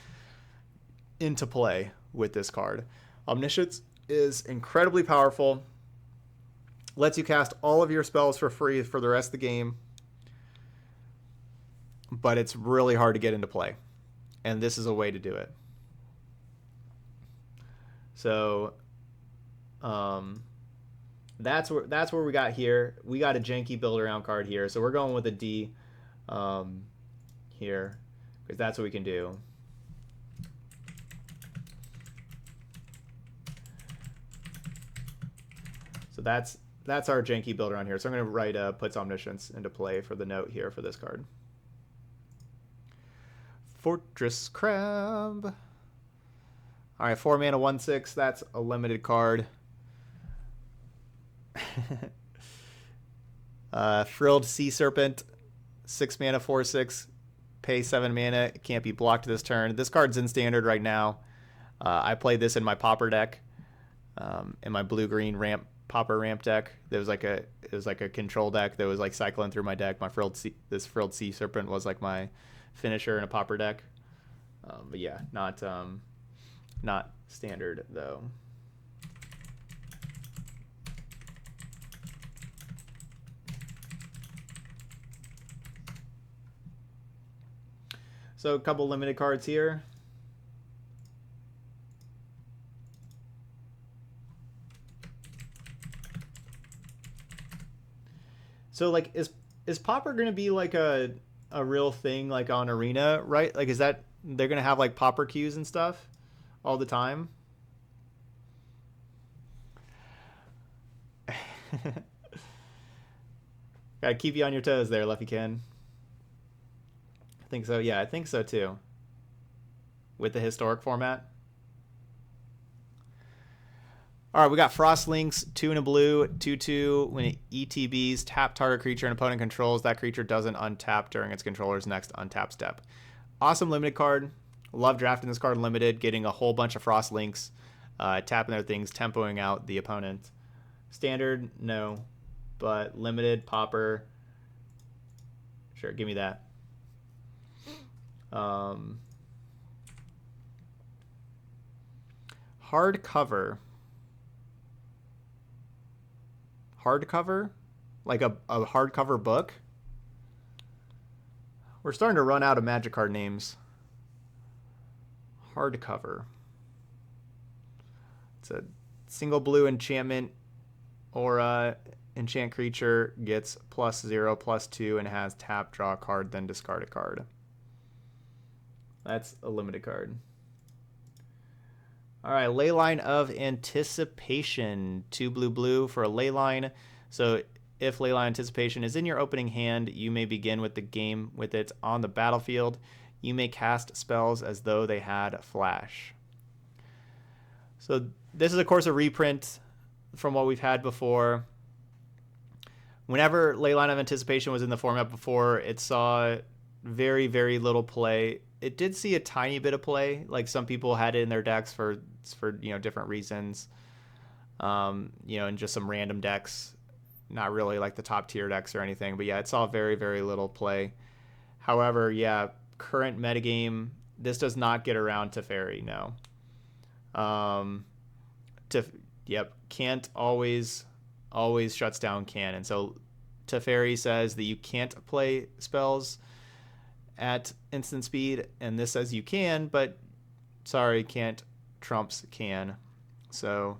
into play with this card. Omniscience is incredibly powerful. Lets you cast all of your spells for free for the rest of the game. But it's really hard to get into play. And this is a way to do it. So that's where we got here. We got a janky build around card here. So we're going with a D here, because that's what we can do. So that's our janky build around here. So I'm going to write puts Omniscience into play for the note here for this card. Fortress Crab. All right, 4 mana, 1/6. That's a limited card. Frilled Sea Serpent, 6 mana, 4/6. Pay 7 mana. It can't be blocked this turn. This card's in Standard right now. I played this in my Pauper deck, in my blue-green Pauper ramp deck. It was like a control deck that was like cycling through my deck. This Frilled Sea Serpent was like my finisher in a Pauper deck. But yeah, not Standard though. So a couple limited cards here. So like is Pauper gonna be like a real thing like on Arena, right? Like is that they're gonna have like Pauper queues and stuff all the time? Gotta keep you on your toes there, Luffy Ken. I think so. Yeah, I think so too. With the historic format. All right, we got Frostlinks, 2 and a blue, 2/2. When it ETBs, tap target creature an opponent controls. That creature doesn't untap during its controller's next untap step. Awesome limited card. Love drafting this card limited, getting a whole bunch of Frostlinks, tapping their things, tempoing out the opponent. Standard, no. But limited, Pauper. Sure, give me that. Hardcover. hardcover, like a hardcover book. We're starting to run out of Magic card names. Hardcover. It's a single blue enchantment or enchant creature, gets +0/+2 and has tap, draw a card, then discard a card. That's a limited card. All right, Leyline of Anticipation. 2 blue for a Leyline. So if Leyline Anticipation is in your opening hand, you may begin with the game with it on the battlefield. You may cast spells as though they had flash. So this is, of course, a reprint from what we've had before. Whenever Leyline of Anticipation was in the format before, it saw very, very little play. It did see a tiny bit of play. Like, some people had it in their decks for different reasons. And just some random decks, not really like the top tier decks or anything. But yeah, it saw very, very little play. However, yeah, current metagame, this does not get around Teferi, no. Can't always shuts down cannon. So Teferi says that you can't play spells at instant speed, and this says you can, but sorry, can't trumps can. So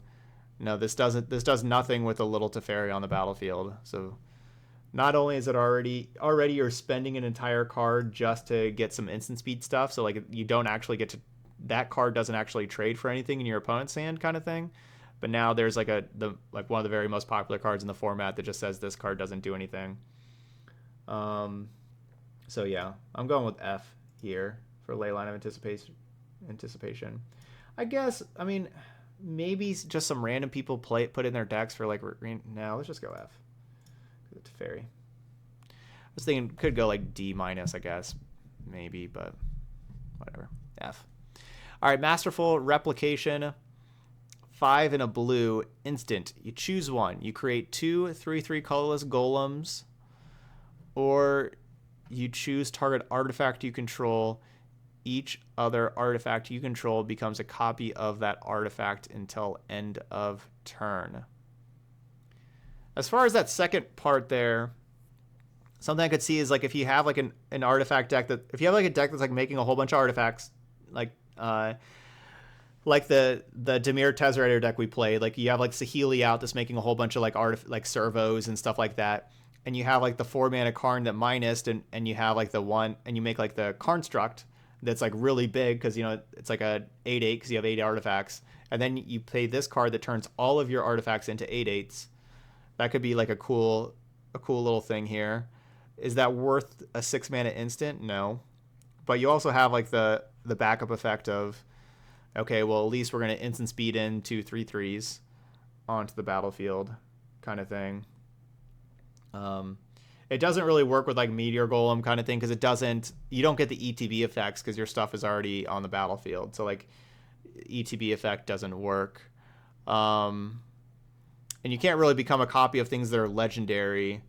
no, this does nothing with a little Teferi on the battlefield. So not only is it already you're spending an entire card just to get some instant speed stuff, so like you don't actually get to, that card doesn't actually trade for anything in your opponent's hand kind of thing. But now there's like one of the very most popular cards in the format that just says this card doesn't do anything. So yeah, I'm going with F here for Leyline of Anticipation. I guess, I mean, maybe just some random people put in their decks for like, no, let's just go F. Teferi. I was thinking could go like D-, I guess, maybe, but whatever. F. All right, Masterful Replication. 5 in a blue, instant. You choose one. You create 2 3/3 colorless golems, or you choose target artifact you control. Each other artifact you control becomes a copy of that artifact until end of turn. As far as that second part there, something I could see is like if you have like an artifact deck if you have like a deck that's like making a whole bunch of artifacts, like the Dimir Tezzerator deck we played, like you have like Saheeli out that's making a whole bunch of like servos and stuff like that, and you have like the 4-mana Karn that minused, and you have like the one, and you make like the Construct that's like really big because it's like a 8/8 because you have 8 artifacts, and then you play this card that turns all of your artifacts into 8/8s. That could be like a cool little thing here. Is that worth a 6-mana instant? No, but you also have like the backup effect of, okay, well, at least we're going to instant speed in 2 3/3s onto the battlefield kind of thing. It doesn't really work with like Meteor Golem kind of thing because you don't get the ETB effects because your stuff is already on the battlefield. So like ETB effect doesn't work. And you can't really become a copy of things that are legendary.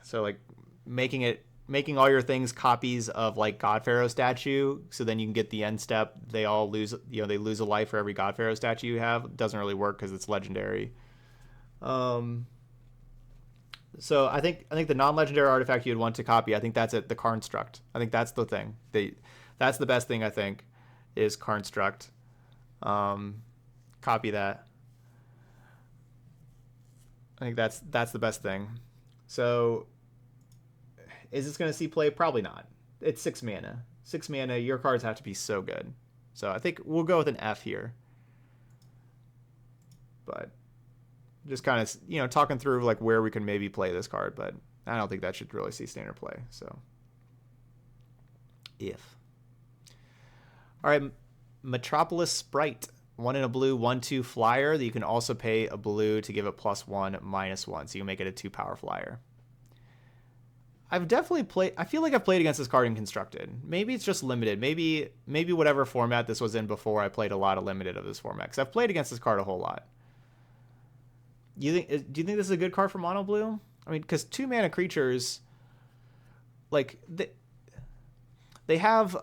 So like making all your things copies of like God Pharaoh statue, so then you can get the end step. They all lose, they lose a life for every God Pharaoh statue you have. It doesn't really work because it's legendary. So I think the non-legendary artifact you'd want to copy, I think that's it, the Construct. I think that's the thing. That's the best thing, I think, is Construct. Copy that. I think that's the best thing. So is this going to see play? Probably not. It's 6 mana. 6 mana, your cards have to be so good. So I think we'll go with an F here. But just kind of, talking through like where we can maybe play this card, but I don't think that should really see standard play. So if. All right, Metropolis Sprite. 1 in a blue, 1/2 flyer that you can also pay a blue to give it +1/-1. So you can make it a 2 power flyer. I've definitely played, I feel like I've played against this card in Constructed. Maybe it's just limited. Maybe whatever format this was in before, I played a lot of limited of this format, because I've played against this card a whole lot. Do you think this is a good card for mono blue? I mean, because 2-mana creatures, like they have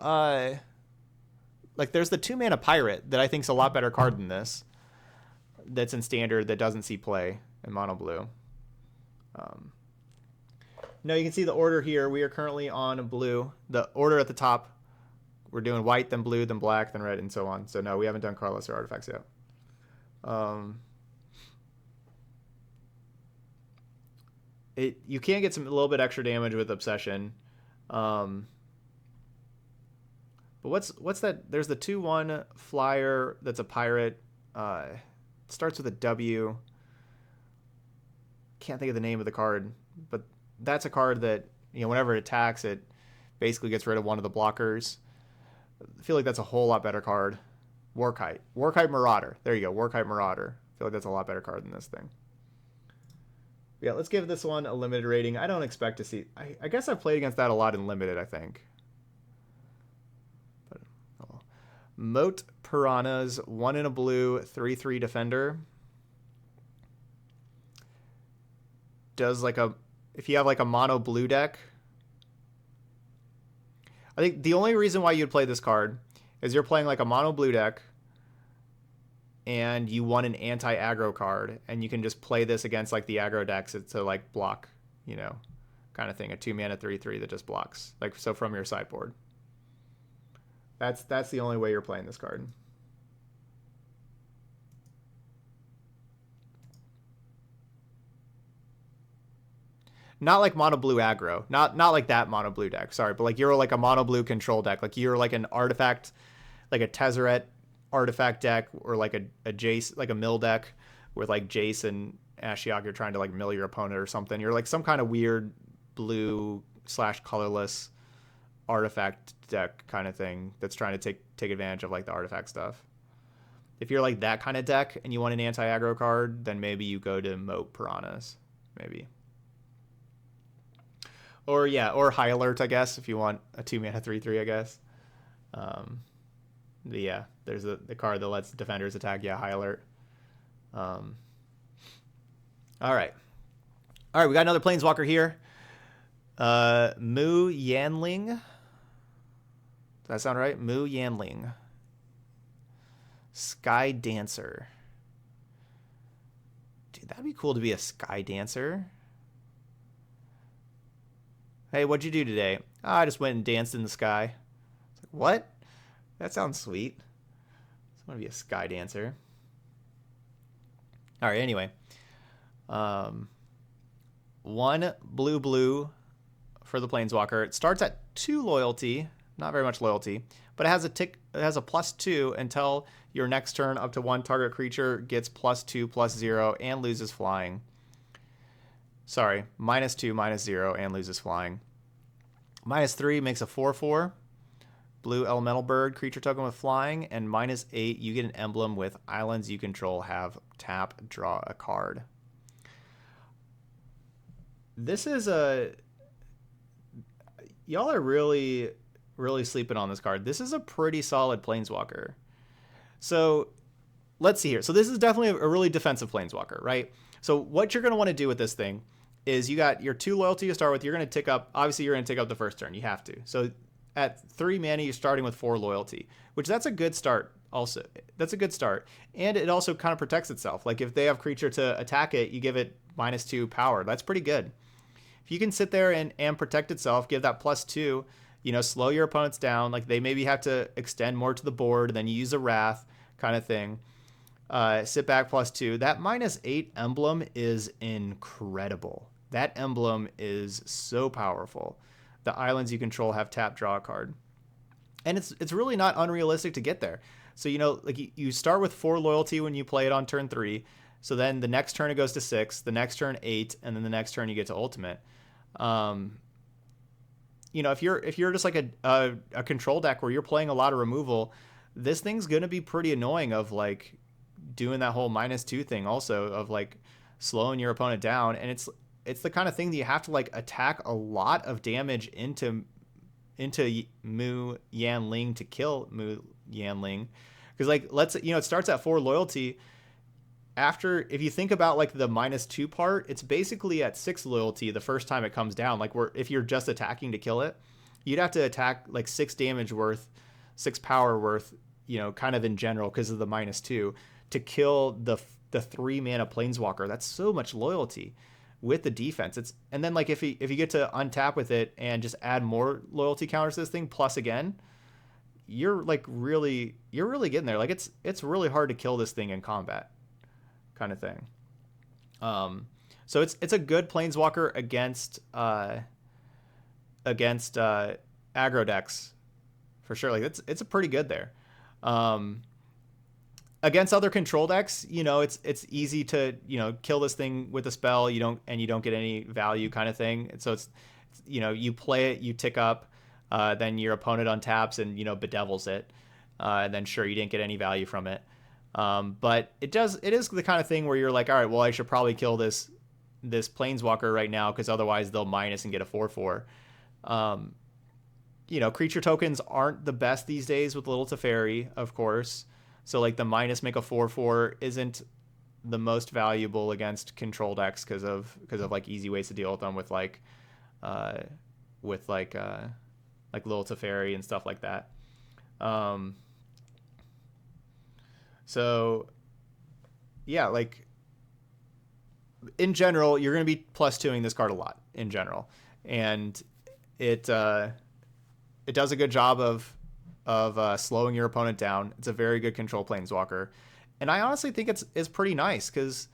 like there's the 2-mana pirate that I think is a lot better card than this. That's in standard that doesn't see play. and mono blue. No, you can see the order here. We are currently on blue. The order at the top, we're doing white, then blue, then black, then red, and so on. So no, we haven't done Carlos or artifacts yet. You can get a little bit extra damage with Obsession. But what's that? There's the 2/1 flyer that's a pirate. It starts with a W. Can't think of the name of the card, but that's a card that, you know, whenever it attacks, it basically gets rid of one of the blockers. I feel like that's a whole lot better card. Warkite Marauder. There you go, Warkite Marauder. I feel like that's a lot better card than this thing. Yeah, let's give this one a limited rating. I don't expect to see... I guess I've played against that a lot in limited, I think. But, oh. Moat Piranhas, 1 in a blue, 3/3 defender. Does like a... If you have like a mono blue deck... I think the only reason why you'd play this card is you're playing like a mono blue deck and you want an anti-aggro card, and you can just play this against like the aggro decks to like block, you know, kind of thing. A 2-mana 3/3 that just blocks, like, so from your sideboard. That's the only way you're playing this card. Not like mono blue aggro, not like that mono blue deck. Sorry, but like you're like a mono blue control deck. Like you're like an artifact, like a Tezzeret artifact deck, or like a Jace, like a mill deck with like Jace and Ashiok. You're trying to like mill your opponent or something. You're like some kind of weird blue / colorless artifact deck kind of thing that's trying to take advantage of like the artifact stuff. If you're like that kind of deck and you want an anti-aggro card, then maybe you go to Moat Piranhas, maybe. Or yeah, or High Alert, I guess, if you want a 2-mana 3/3, I guess. Yeah, there's the card that lets defenders attack. Yeah, High Alert. All right, we got another Planeswalker here. Mu Yanling. Does that sound right? Mu Yanling. Sky Dancer. Dude, that'd be cool to be a Sky Dancer. Hey, what'd you do today? Oh, I just went and danced in the sky. It's like, what? That sounds sweet. I just want to be a Sky Dancer. All right, anyway. 1 blue for the Planeswalker. It starts at 2 loyalty. Not very much loyalty. But it has a +2 until your next turn. Up to 1 target creature gets +2/+0 and loses flying. Sorry, -2, -0, and loses flying. -3 makes a 4/4. Blue Elemental Bird, creature token with flying. And -8, you get an emblem with islands you control have tap, draw a card. This is a... Y'all are really, really sleeping on this card. This is a pretty solid Planeswalker. So, let's see here. So this is definitely a really defensive Planeswalker, right? So what you're going to want to do with this thing is you got your 2 loyalty to start with. You're going to tick up, obviously you're going to tick up the first turn. You have to. So at 3 mana, you're starting with 4 loyalty, which that's a good start also. That's a good start. And it also kind of protects itself. Like if they have creature to attack it, you give it -2 power. That's pretty good. If you can sit there and protect itself, give that +2, you know, slow your opponents down. Like they maybe have to extend more to the board, then you use a Wrath kind of thing. Sit back +2. That -8 emblem is incredible. That emblem is so powerful. The islands you control have tap, draw a card. And it's really not unrealistic to get there. So, you know, like you start with 4 loyalty when you play it on turn 3. So then the next turn it goes to 6, the next turn 8, and then the next turn you get to ultimate. You know, if you're just like a control deck where you're playing a lot of removal, this thing's going to be pretty annoying of like doing that whole -2 thing also of like slowing your opponent down. And it's the kind of thing that you have to like attack a lot of damage into Mu Yanling to kill Mu Yanling. Because like, it starts at 4 loyalty. After, if you think about like the -2 part, it's basically at 6 loyalty the first time it comes down. Like if you're just attacking to kill it, you'd have to attack like 6 damage worth, 6 power worth, you know, kind of in general because of the -2 to kill the 3-mana Planeswalker. That's so much loyalty with the defense. And then like if you get to untap with it and just add more loyalty counters to this thing plus again, you're really getting there. Like it's really hard to kill this thing in combat, kind of thing. So it's a good Planeswalker against aggro decks for sure. Like it's a pretty good there. Against other control decks, it's easy to kill this thing with a spell. You don't get any value, kind of thing. And so it's you play it, you tick up, then your opponent untaps and bedevils it, and then sure, you didn't get any value from it. But it is the kind of thing where you're like, all right, well, I should probably kill this Planeswalker right now because otherwise they'll minus and get a 4/4. Creature tokens aren't the best these days with Little Teferi, of course. So like the minus make a 4/4 isn't the most valuable against control decks because of like easy ways to deal with them with like Little Teferi and stuff like that. So yeah, like in general, you're going to be +2ing this card a lot in general, and it does a good job of slowing your opponent down. It's a very good control Planeswalker, and I honestly think it's pretty nice because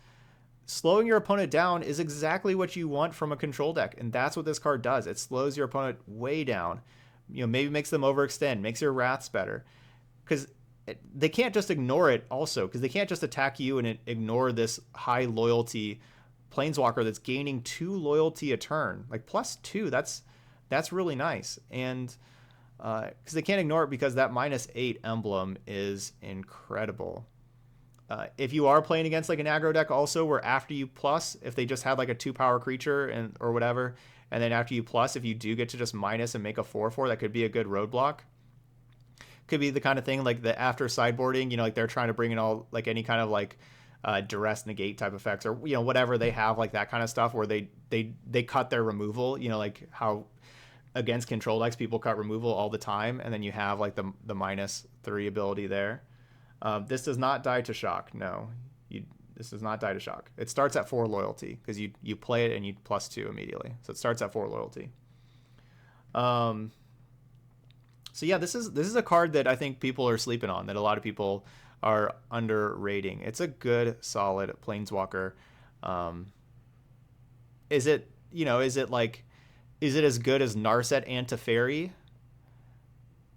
slowing your opponent down is exactly what you want from a control deck, and that's what this card does. It slows your opponent way down. Maybe makes them overextend, makes your wraths better, because they can't just ignore it. Also, because they can't just attack you and ignore this high loyalty Planeswalker that's gaining 2 loyalty a turn, like +2. That's really nice, and because they can't ignore it because that -8 emblem is incredible. If you are playing against like an aggro deck also where after you plus, if they just had like a 2-power creature or whatever, and then after you plus, if you do get to just minus and make a 4/4, that could be a good roadblock. Could be the kind of thing like the after sideboarding, like they're trying to bring in all like any kind of like duress negate type effects or whatever they have, like that kind of stuff where they cut their removal, like how against control decks people cut removal all the time, and then you have like the -3 ability there. This does not die to shock. No, this does not die to shock. It starts at 4 loyalty because you play it and you +2 immediately, so it starts at 4 loyalty. So yeah, this is a card that I think people are sleeping on, that a lot of people are underrating. It's a good, solid Planeswalker. Is it as good as Narset and Teferi?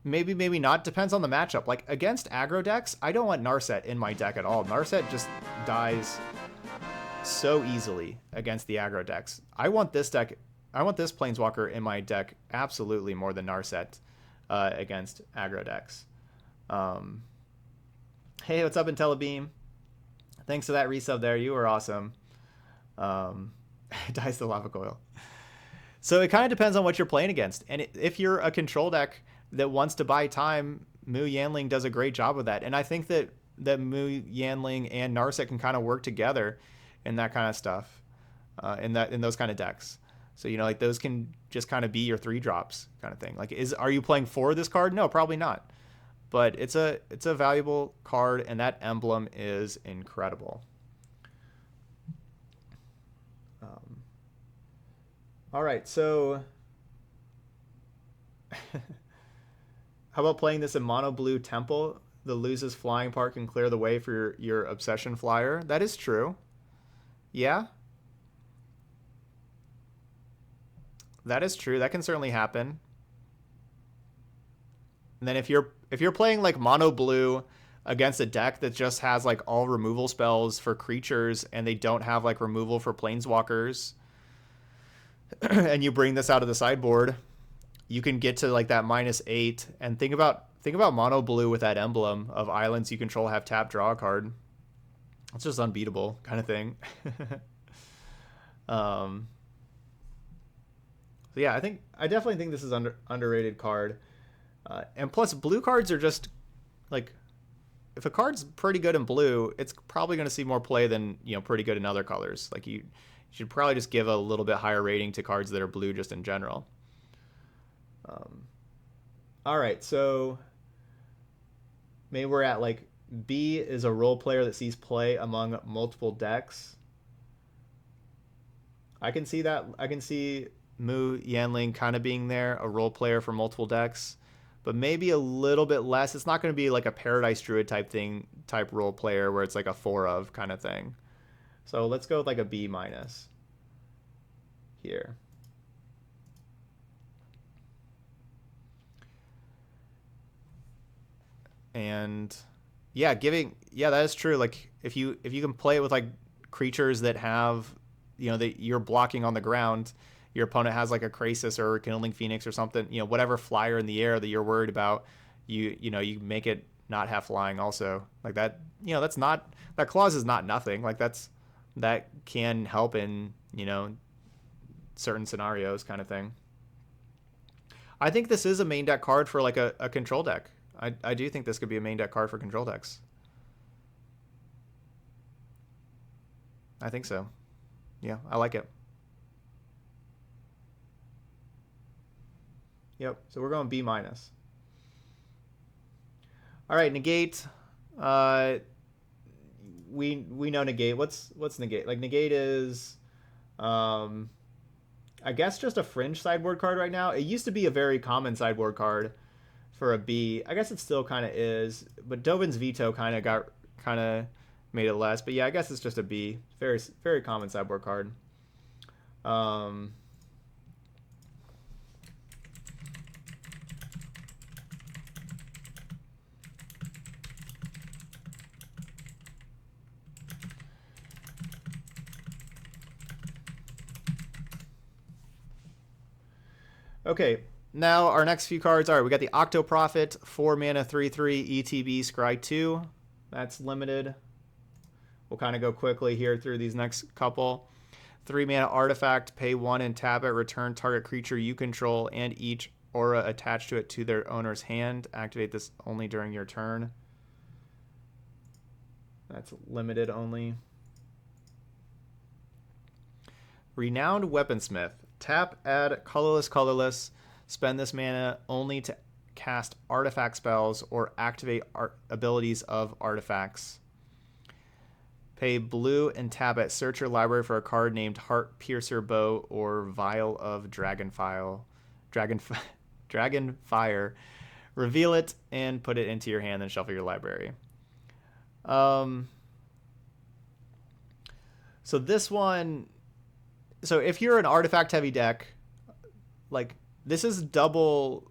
Maybe not. Depends on the matchup. Like against aggro decks, I don't want Narset in my deck at all. Narset just dies so easily against the aggro decks. I want this Planeswalker in my deck absolutely more than Narset against aggro decks. Hey, what's up, Intellibeam? Thanks for that resub there. You were awesome. Dies the Lava Coil. So it kind of depends on what you're playing against. And if you're a control deck that wants to buy time, Mu Yanling does a great job of that. And I think that Mu Yanling and Narset can kind of work together in that kind of stuff, in those kind of decks. So, like those can just kind of be your 3-drops kind of thing. Like, are you playing for this card? No, probably not. But it's a valuable card, and that emblem is incredible. All right, so how about playing this in mono blue Temple? The loses flying part can clear the way for your Obsession Flyer. That is true. Yeah. That is true. That can certainly happen. And then if you're playing like mono blue against a deck that just has like all removal spells for creatures and they don't have like removal for planeswalkers, and you bring this out of the sideboard, you can get to like that -8 and think about mono blue with that emblem of islands you control have tap, draw a card. It's just unbeatable kind of thing. So yeah, I definitely think this is underrated card. And plus blue cards are just like, if a card's pretty good in blue, it's probably going to see more play than, pretty good in other colors. Like you should probably just give a little bit higher rating to cards that are blue just in general. All right, so maybe we're at like B is a role player that sees play among multiple decks. I can see that. I can see Mu Yanling kind of being there, a role player for multiple decks, but maybe a little bit less. It's not going to be like a Paradise Druid type role player where it's like a 4 of kind of thing. So let's go with like a B minus here. And yeah, that is true. Like if you can play it with like creatures that have, that you're blocking on the ground, your opponent has like a Krasis or a Kindling Phoenix or something, whatever flyer in the air that you're worried about, you make it not have flying also. Like that, that clause is not nothing. Like that can help in, certain scenarios kind of thing. I think this is a main deck card for like a control deck. I do think this could be a main deck card for control decks. I think so. Yeah, I like it. Yep, so we're going B minus. All right, negate. We know negate. What's negate? Like negate is, I guess just a fringe sideboard card right now. It used to be a very common sideboard card for a B. I guess it still kind of is, but Dovin's veto kind of made it less. But yeah, I guess it's just a B. Very very common sideboard card. Okay, now our next few cards. All right, we got the Octo Profit, 4 mana, 3/3 ETB Scry 2. That's limited. We'll kind of go quickly here through these next couple. 3 mana Artifact, pay 1 and tap it. Return target creature you control and each aura attached to it to their owner's hand. Activate this only during your turn. That's limited only. Renowned Weaponsmith. Tap, add colorless. Spend this mana only to cast artifact spells or activate abilities of artifacts. Pay blue and tap it. Search your library for a card named Heart Piercer Bow or Vial of Dragonfire. Reveal it and put it into your hand, then shuffle your library. So this one, so if you're an artifact heavy deck, like this is double,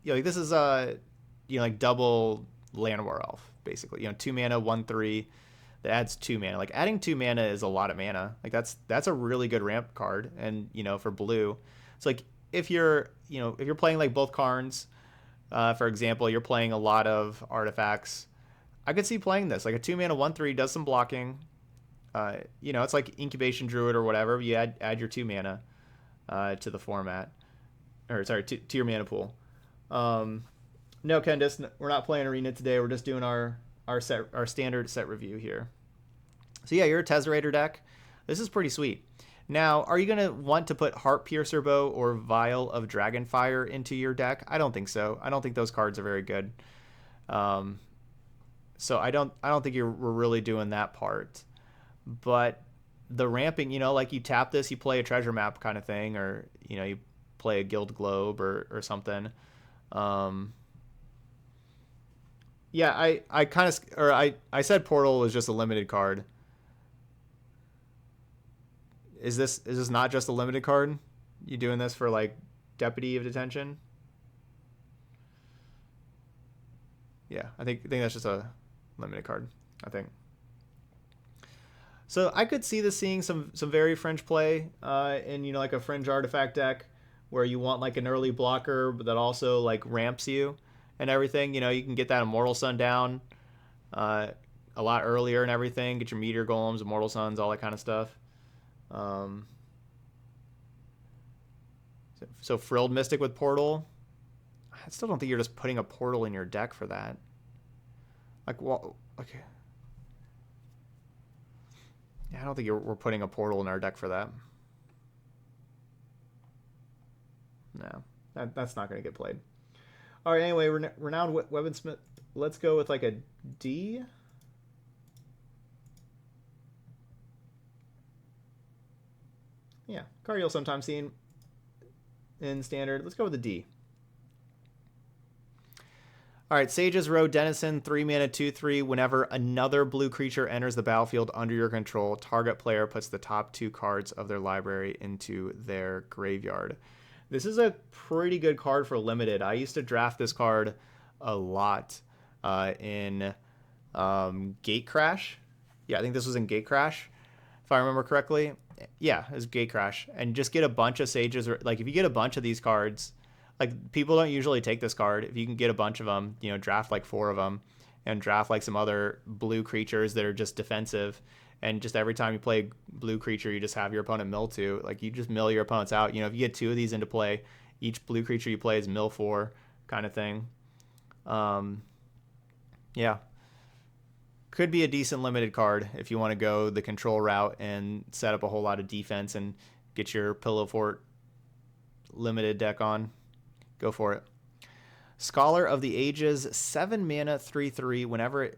this is like double Land War Elf basically. 2 mana, 1/3 that adds 2 mana. Like adding 2 mana is a lot of mana. Like that's a really good ramp card, and for blue, it's like if you're playing like both Karns, for example, you're playing a lot of artifacts. I could see playing this like a 2 mana 1/3 does some blocking. It's like Incubation Druid or whatever. You add your 2 mana to the format, or sorry, to your mana pool. No, Kendis, we're not playing Arena today. We're just doing our standard set review here. So yeah, you're a Tezzerator deck. This is pretty sweet. Now, are you going to want to put Heart Piercer Bow or Vial of Dragonfire into your deck? I don't think so. I don't think those cards are very good. So I don't think we're really doing that part. But the ramping, like you tap this, you play a treasure map kind of thing, or you play a Guild Globe or something. Yeah, I said Portal was just a limited card. Is this not just a limited card? You doing this for like Deputy of Detention? Yeah, I think that's just a limited card, I think. So I could see this seeing some very fringe play in like a fringe artifact deck where you want like an early blocker that also like ramps you and everything. You can get that Immortal Sun down a lot earlier and everything. Get your Meteor Golems, Immortal Suns, all that kind of stuff. So Frilled Mystic with Portal. I still don't think you're just putting a Portal in your deck for that. Like, well, okay. Yeah, I don't think we're putting a Portal in our deck for that. No, that's not going to get played. All right, anyway, Renowned Weaponsmith. let's go with like a D. Yeah, card you'll sometimes see in standard. Let's go with a D. All right, Sage's Road Denizen, 3 mana, 2/3. Whenever another blue creature enters the battlefield under your control, target player puts the top 2 cards of their library into their graveyard. This is a pretty good card for limited. I used to draft this card a lot in Gate Crash. Yeah, I think this was in Gate Crash, if I remember correctly. Yeah, it was Gate Crash. And just get a bunch of Sages. Like, if you get a bunch of these cards, like, people don't usually take this card. If you can get a bunch of them, you know, draft like 4 of them and draft like some other blue creatures that are just defensive. And just every time you play a blue creature, you just have your opponent mill 2. Like, you just mill your opponents out. You know, if you get 2 of these into play, each blue creature you play is mill 4 kind of thing. Yeah. Could be a decent limited card if you want to go the control route and set up a whole lot of defense and get your Pillow Fort limited deck on. Go for it. Scholar of the Ages, 7 mana, 3/3. Whenever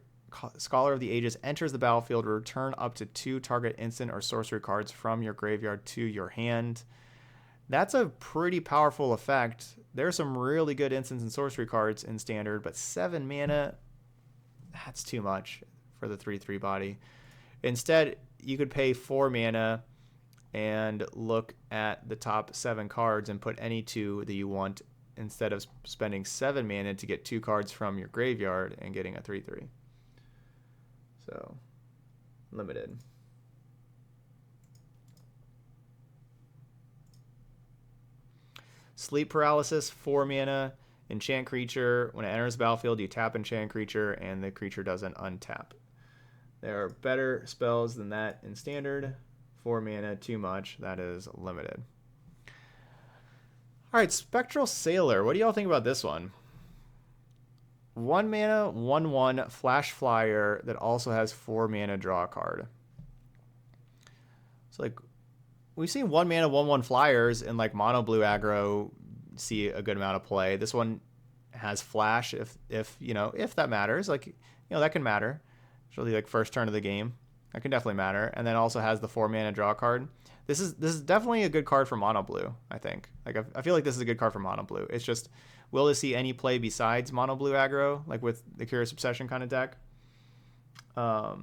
Scholar of the Ages enters the battlefield, return up to 2 target instant or sorcery cards from your graveyard to your hand. That's a pretty powerful effect. There are some really good instant and sorcery cards in standard, but 7 mana, that's too much for the 3/3 body. Instead, you could pay 4 mana and look at the top 7 cards and put any 2 that you want instead of spending 7 mana to get 2 cards from your graveyard and getting a 3/3. So, limited. Sleep Paralysis, 4 mana, enchant creature. When it enters the battlefield, you tap enchant creature, and the creature doesn't untap. There are better spells than that in standard. 4 mana, too much. That is limited. All right, Spectral Sailor. What do y'all think about this one? 1 mana, 1/1 flash flyer that also has 4 mana draw a card. So, like, we've seen 1 mana, 1/1 flyers in like mono blue aggro see a good amount of play. This one has flash if you know, if that matters. Like, you know, that can matter. It's really like first turn of the game. That can definitely matter. And then also has the 4 mana draw card. This is definitely a good card for mono blue, I think. Like, I feel like this is a good card for mono blue. It's just, will it see any play besides mono blue aggro, like with the Curious Obsession kind of deck? Yeah.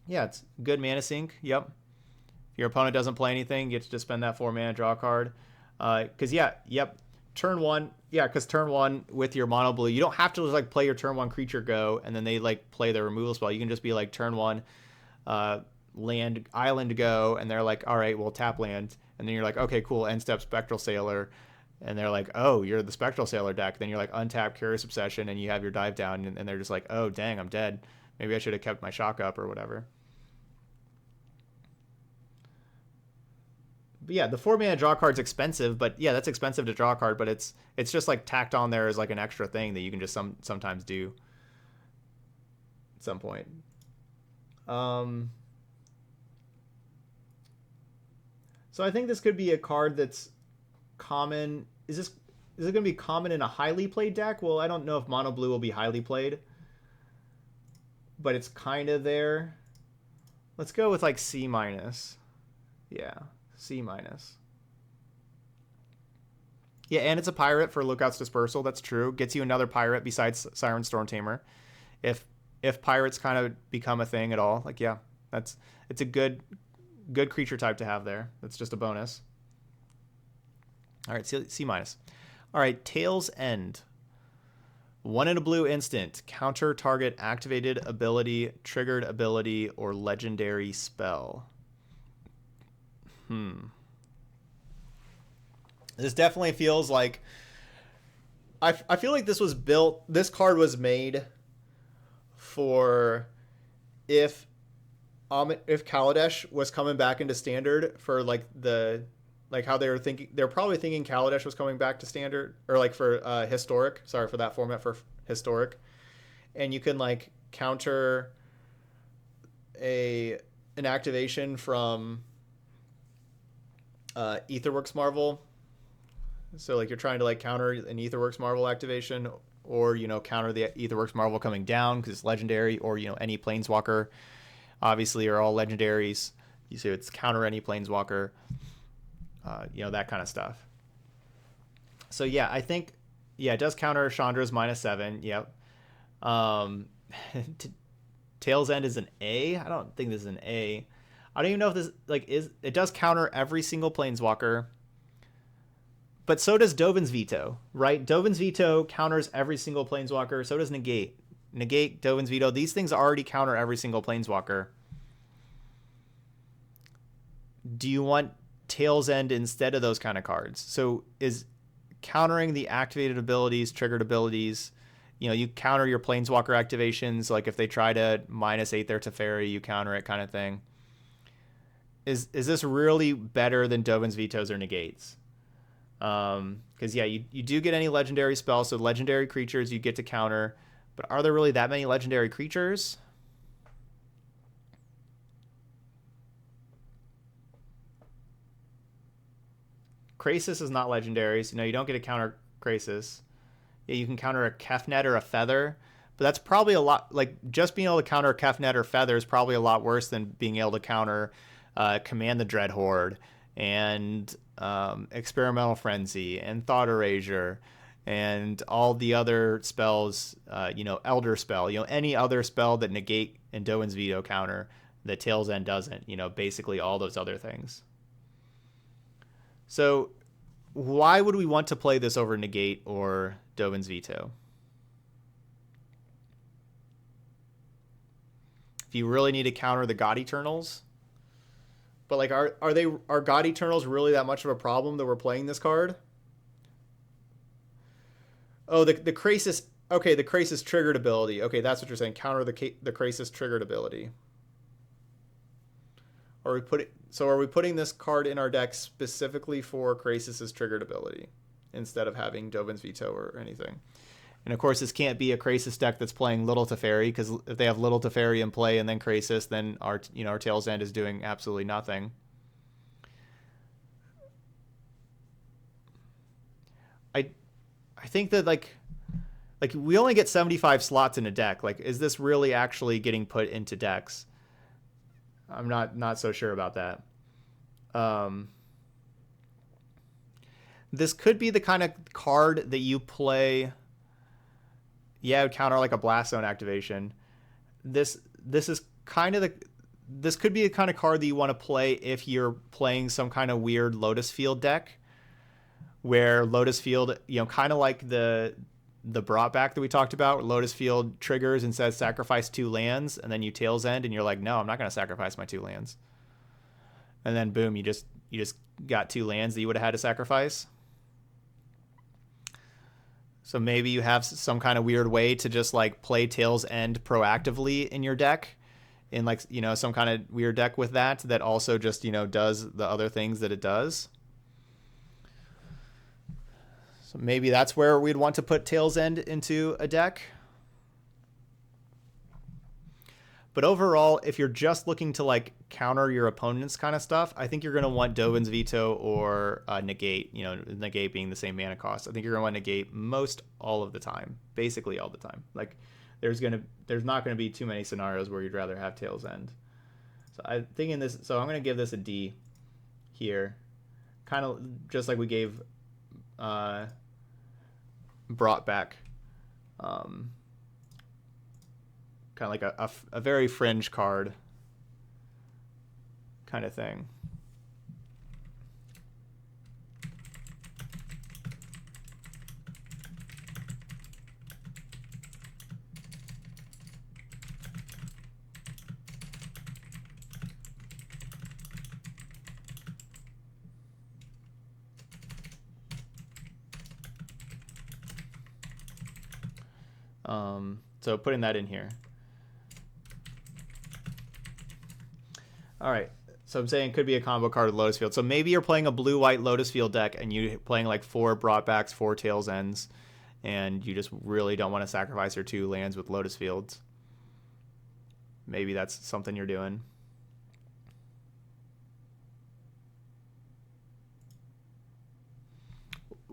Yeah, it's good mana sink. Yep. If your opponent doesn't play anything, you get to just spend that 4 mana draw card. Because, turn 1, because turn 1 with your mono blue, you don't have to like play your turn 1 creature go, and then they like play their removal spell. You can just be like turn 1, land, island go, and they're like, all right, well, tap land. And then you're like, okay, cool, end step Spectral Sailor. And they're like, oh, you're the Spectral Sailor deck. Then you're like, untap Curious Obsession, and you have your dive down, and they're just like, oh, dang, I'm dead. Maybe I should have kept my shock up or whatever. But yeah, the 4 mana draw card's expensive, but yeah, that's expensive to draw a card, but it's just like tacked on there as like an extra thing that you can just sometimes do at some point. So I think this could be a card that's common. Is it going to be common in a highly played deck? Well, I don't know if mono blue will be highly played, but it's kind of there. Let's go with like C-. Yeah, C-. Yeah, and it's a pirate for Lookout's Dispersal. That's true. Gets you another pirate besides Siren Stormtamer. If pirates kind of become a thing at all, like, yeah, it's a good creature type to have there. That's just a bonus. All right, C-. All right, Tail's End. 1 in a blue instant. Counter target activated ability, triggered ability, or legendary spell. This definitely feels like... I feel like this was built... This card was made for if Kaladesh was coming back into standard for like how they were thinking. They're probably thinking Kaladesh was coming back to standard, or like for historic. Sorry for that format, for historic. And you can like counter an activation from Aetherworks Marvel. So like you're trying to like counter an Aetherworks Marvel activation, or counter the Aetherworks Marvel coming down because it's legendary, or any Planeswalker obviously are all legendaries. You say it's counter any Planeswalker, that kind of stuff. So yeah, I think it does counter Chandra's -7. Yep. Tail's End is an A. I don't think this is an A. I don't even know if this it does counter every single Planeswalker. But so does Dovin's Veto, right? Dovin's Veto counters every single Planeswalker. So does Negate. Negate, Dovin's Veto. These things already counter every single Planeswalker. Do you want Tail's End instead of those kind of cards? So is countering the activated abilities, triggered abilities, you counter your Planeswalker activations, like if they try to -8 their Teferi, you counter it kind of thing. Is this really better than Dovin's Vetoes or Negates? Because you do get any legendary spells, so legendary creatures you get to counter, but are there really that many legendary creatures? Krasis is not legendary, so you don't get to counter Krasis. Yeah, you can counter a Kefnet or a Feather, but that's probably a lot, like just being able to counter a Kefnet or Feather is probably a lot worse than being able to counter Command the Dread Horde and Experimental Frenzy and Thought Erasure and all the other spells, Elder Spell, any other spell that Negate and Dovin's Veto counter that Tail's End doesn't, basically all those other things. So why would we want to play this over Negate or Dovin's Veto? If you really need to counter the God Eternals. But like, are God Eternals really that much of a problem that we're playing this card? Oh, the Krasis. Okay, the Krasis triggered ability. Okay, that's what you're saying. Counter the Krasis triggered ability. Are we putting this card in our deck specifically for Krasis's triggered ability instead of having Dovin's Veto or anything? And of course, this can't be a Krasis deck that's playing Little Teferi, because if they have Little Teferi in play and then Krasis, then our Tail's End is doing absolutely nothing. I think that like we only get 75 slots in a deck. Like, is this really actually getting put into decks? I'm not so sure about that. This could be the kind of card that you play. Yeah, it would counter like a Blast Zone activation. This is kind of this could be the kind of card that you want to play if you're playing some kind of weird Lotus Field deck, where Lotus Field, kind of like the brought back that we talked about, where Lotus Field triggers and says sacrifice 2 lands, and then you Tail's End and you're like, no, I'm not going to sacrifice my 2 lands. And then boom, you just got 2 lands that you would have had to sacrifice. So maybe you have some kind of weird way to just like play Tail's End proactively in your deck, in like, some kind of weird deck with that also just, does the other things that it does. So maybe that's where we'd want to put Tail's End into a deck. But overall, if you're just looking to like counter your opponent's kind of stuff, I think you're going to want Dovin's Veto or Negate, Negate being the same mana cost. I think you're going to want Negate most all of the time, basically all the time. Like there's not going to be too many scenarios where you'd rather have Tail's End. So I'm thinking this, so I'm going to give this a D here. Kind of just like we gave Brought Back. Kind of like a very fringe card kind of thing. So putting that in here. All right, so I'm saying it could be a combo card with Lotus Field. So maybe you're playing a blue-white Lotus Field deck and you're playing like 4 Brought-Backs, 4 Tail's Ends, and you just really don't want to sacrifice your 2 lands with Lotus Fields. Maybe that's something you're doing.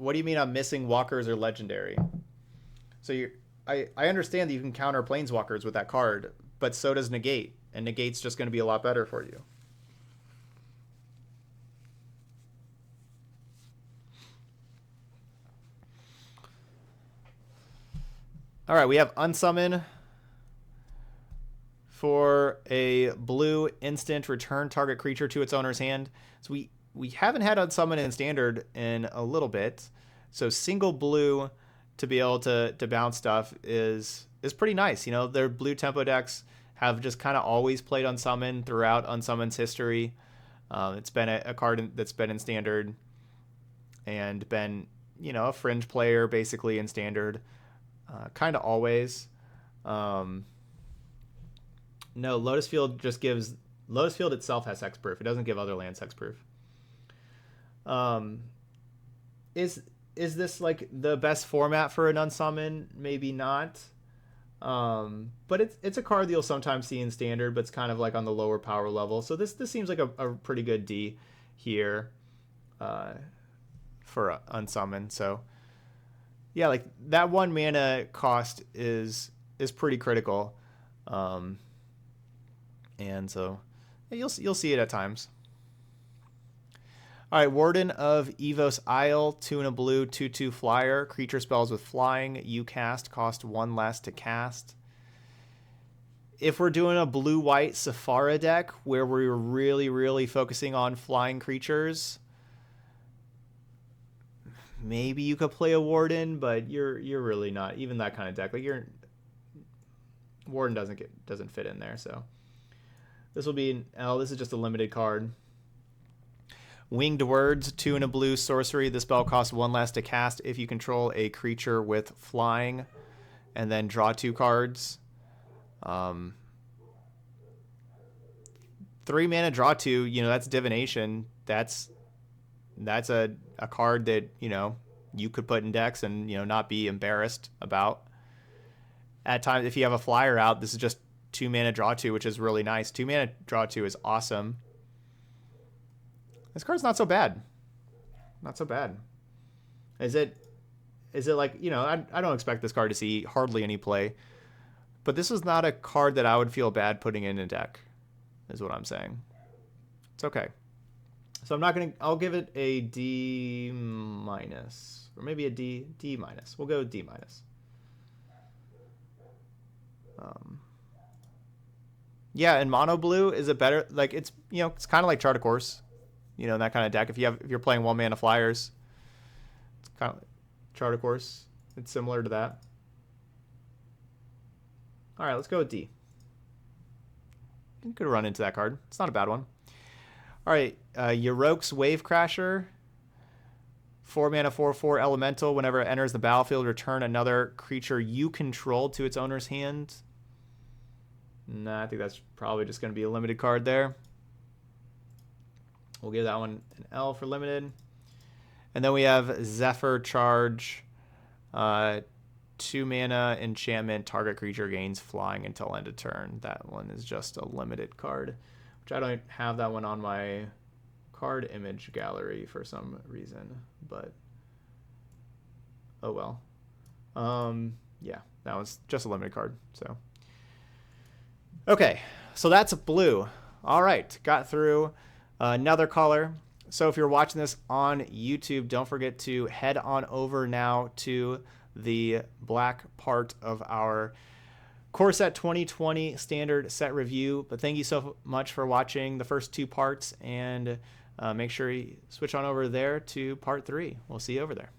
What do you mean I'm missing walkers or legendary? So I understand that you can counter planeswalkers with that card, but so does negate, and negate's just going to be a lot better for you. All right, we have unsummon for a blue instant, return target creature to its owner's hand. So we haven't had unsummon in standard in a little bit. So single blue to be able to bounce stuff is pretty nice. You know, their blue tempo decks have just kind of always played unsummon throughout unsummon's history. It's been a card that's been in standard and been, you know, a fringe player basically in standard. Kind of always. No, Lotus Field just gives... Lotus Field itself has hexproof. It doesn't give other lands hexproof. Is this like the best format for an unsummon? Maybe not. But it's a card that you'll sometimes see in standard, but it's kind of like on the lower power level. So this seems like a pretty good D here for unsummon. So yeah, like that 1 mana cost is pretty critical. And so yeah, you'll see it at times. All right, Warden of Evos Isle, 2 and a blue, 2/2 flyer. Creature spells with flying. You cast, cost 1 less to cast. If we're doing a blue-white Sephara deck where we're really, really focusing on flying creatures, maybe you could play a Warden, but you're really not. Even that kind of deck, like Warden doesn't fit in there. So this will be an L. This is just a limited card. Winged Words, 2 and a blue sorcery. The spell costs 1 less to cast if you control a creature with flying, and then draw 2 cards. 3 mana, draw 2. You know, that's divination. That's a card that, you know, you could put in decks and, you know, not be embarrassed about. At times, if you have a flyer out, this is just 2 mana, draw 2, which is really nice. 2 mana, draw 2 is awesome. This card's not so bad. Not so bad. Is it like, you know, I don't expect this card to see hardly any play, but this is not a card that I would feel bad putting in a deck, is what I'm saying. It's okay. So I'll give it a D minus, or maybe a D minus. We'll go with D minus. Yeah, and mono blue is a better, like, it's, you know, it's kind of like Chart a Course. You know, that kind of deck. If you're playing 1 mana flyers, it's kind of Chart a Course. It's similar to that. All right, let's go with D. You could run into that card. It's not a bad one. All right, Yoroke's Wave Crasher. 4 mana, 4/4 elemental. Whenever it enters the battlefield, return another creature you control to its owner's hand. Nah, I think that's probably just going to be a limited card there. We'll give that one an L for limited. And then we have Zephyr Charge. 2 mana enchantment. Target creature gains flying until end of turn. That one is just a limited card, which I don't have that one on my card image gallery for some reason, but oh well. Yeah, that was just a limited card. So okay, so that's blue. All right, got through another color. So if you're watching this on YouTube, don't forget to head on over now to the black part of our Core Set 2020 standard set review. But thank you so much for watching the first 2 parts, and make sure you switch on over there to part 3. We'll see you over there.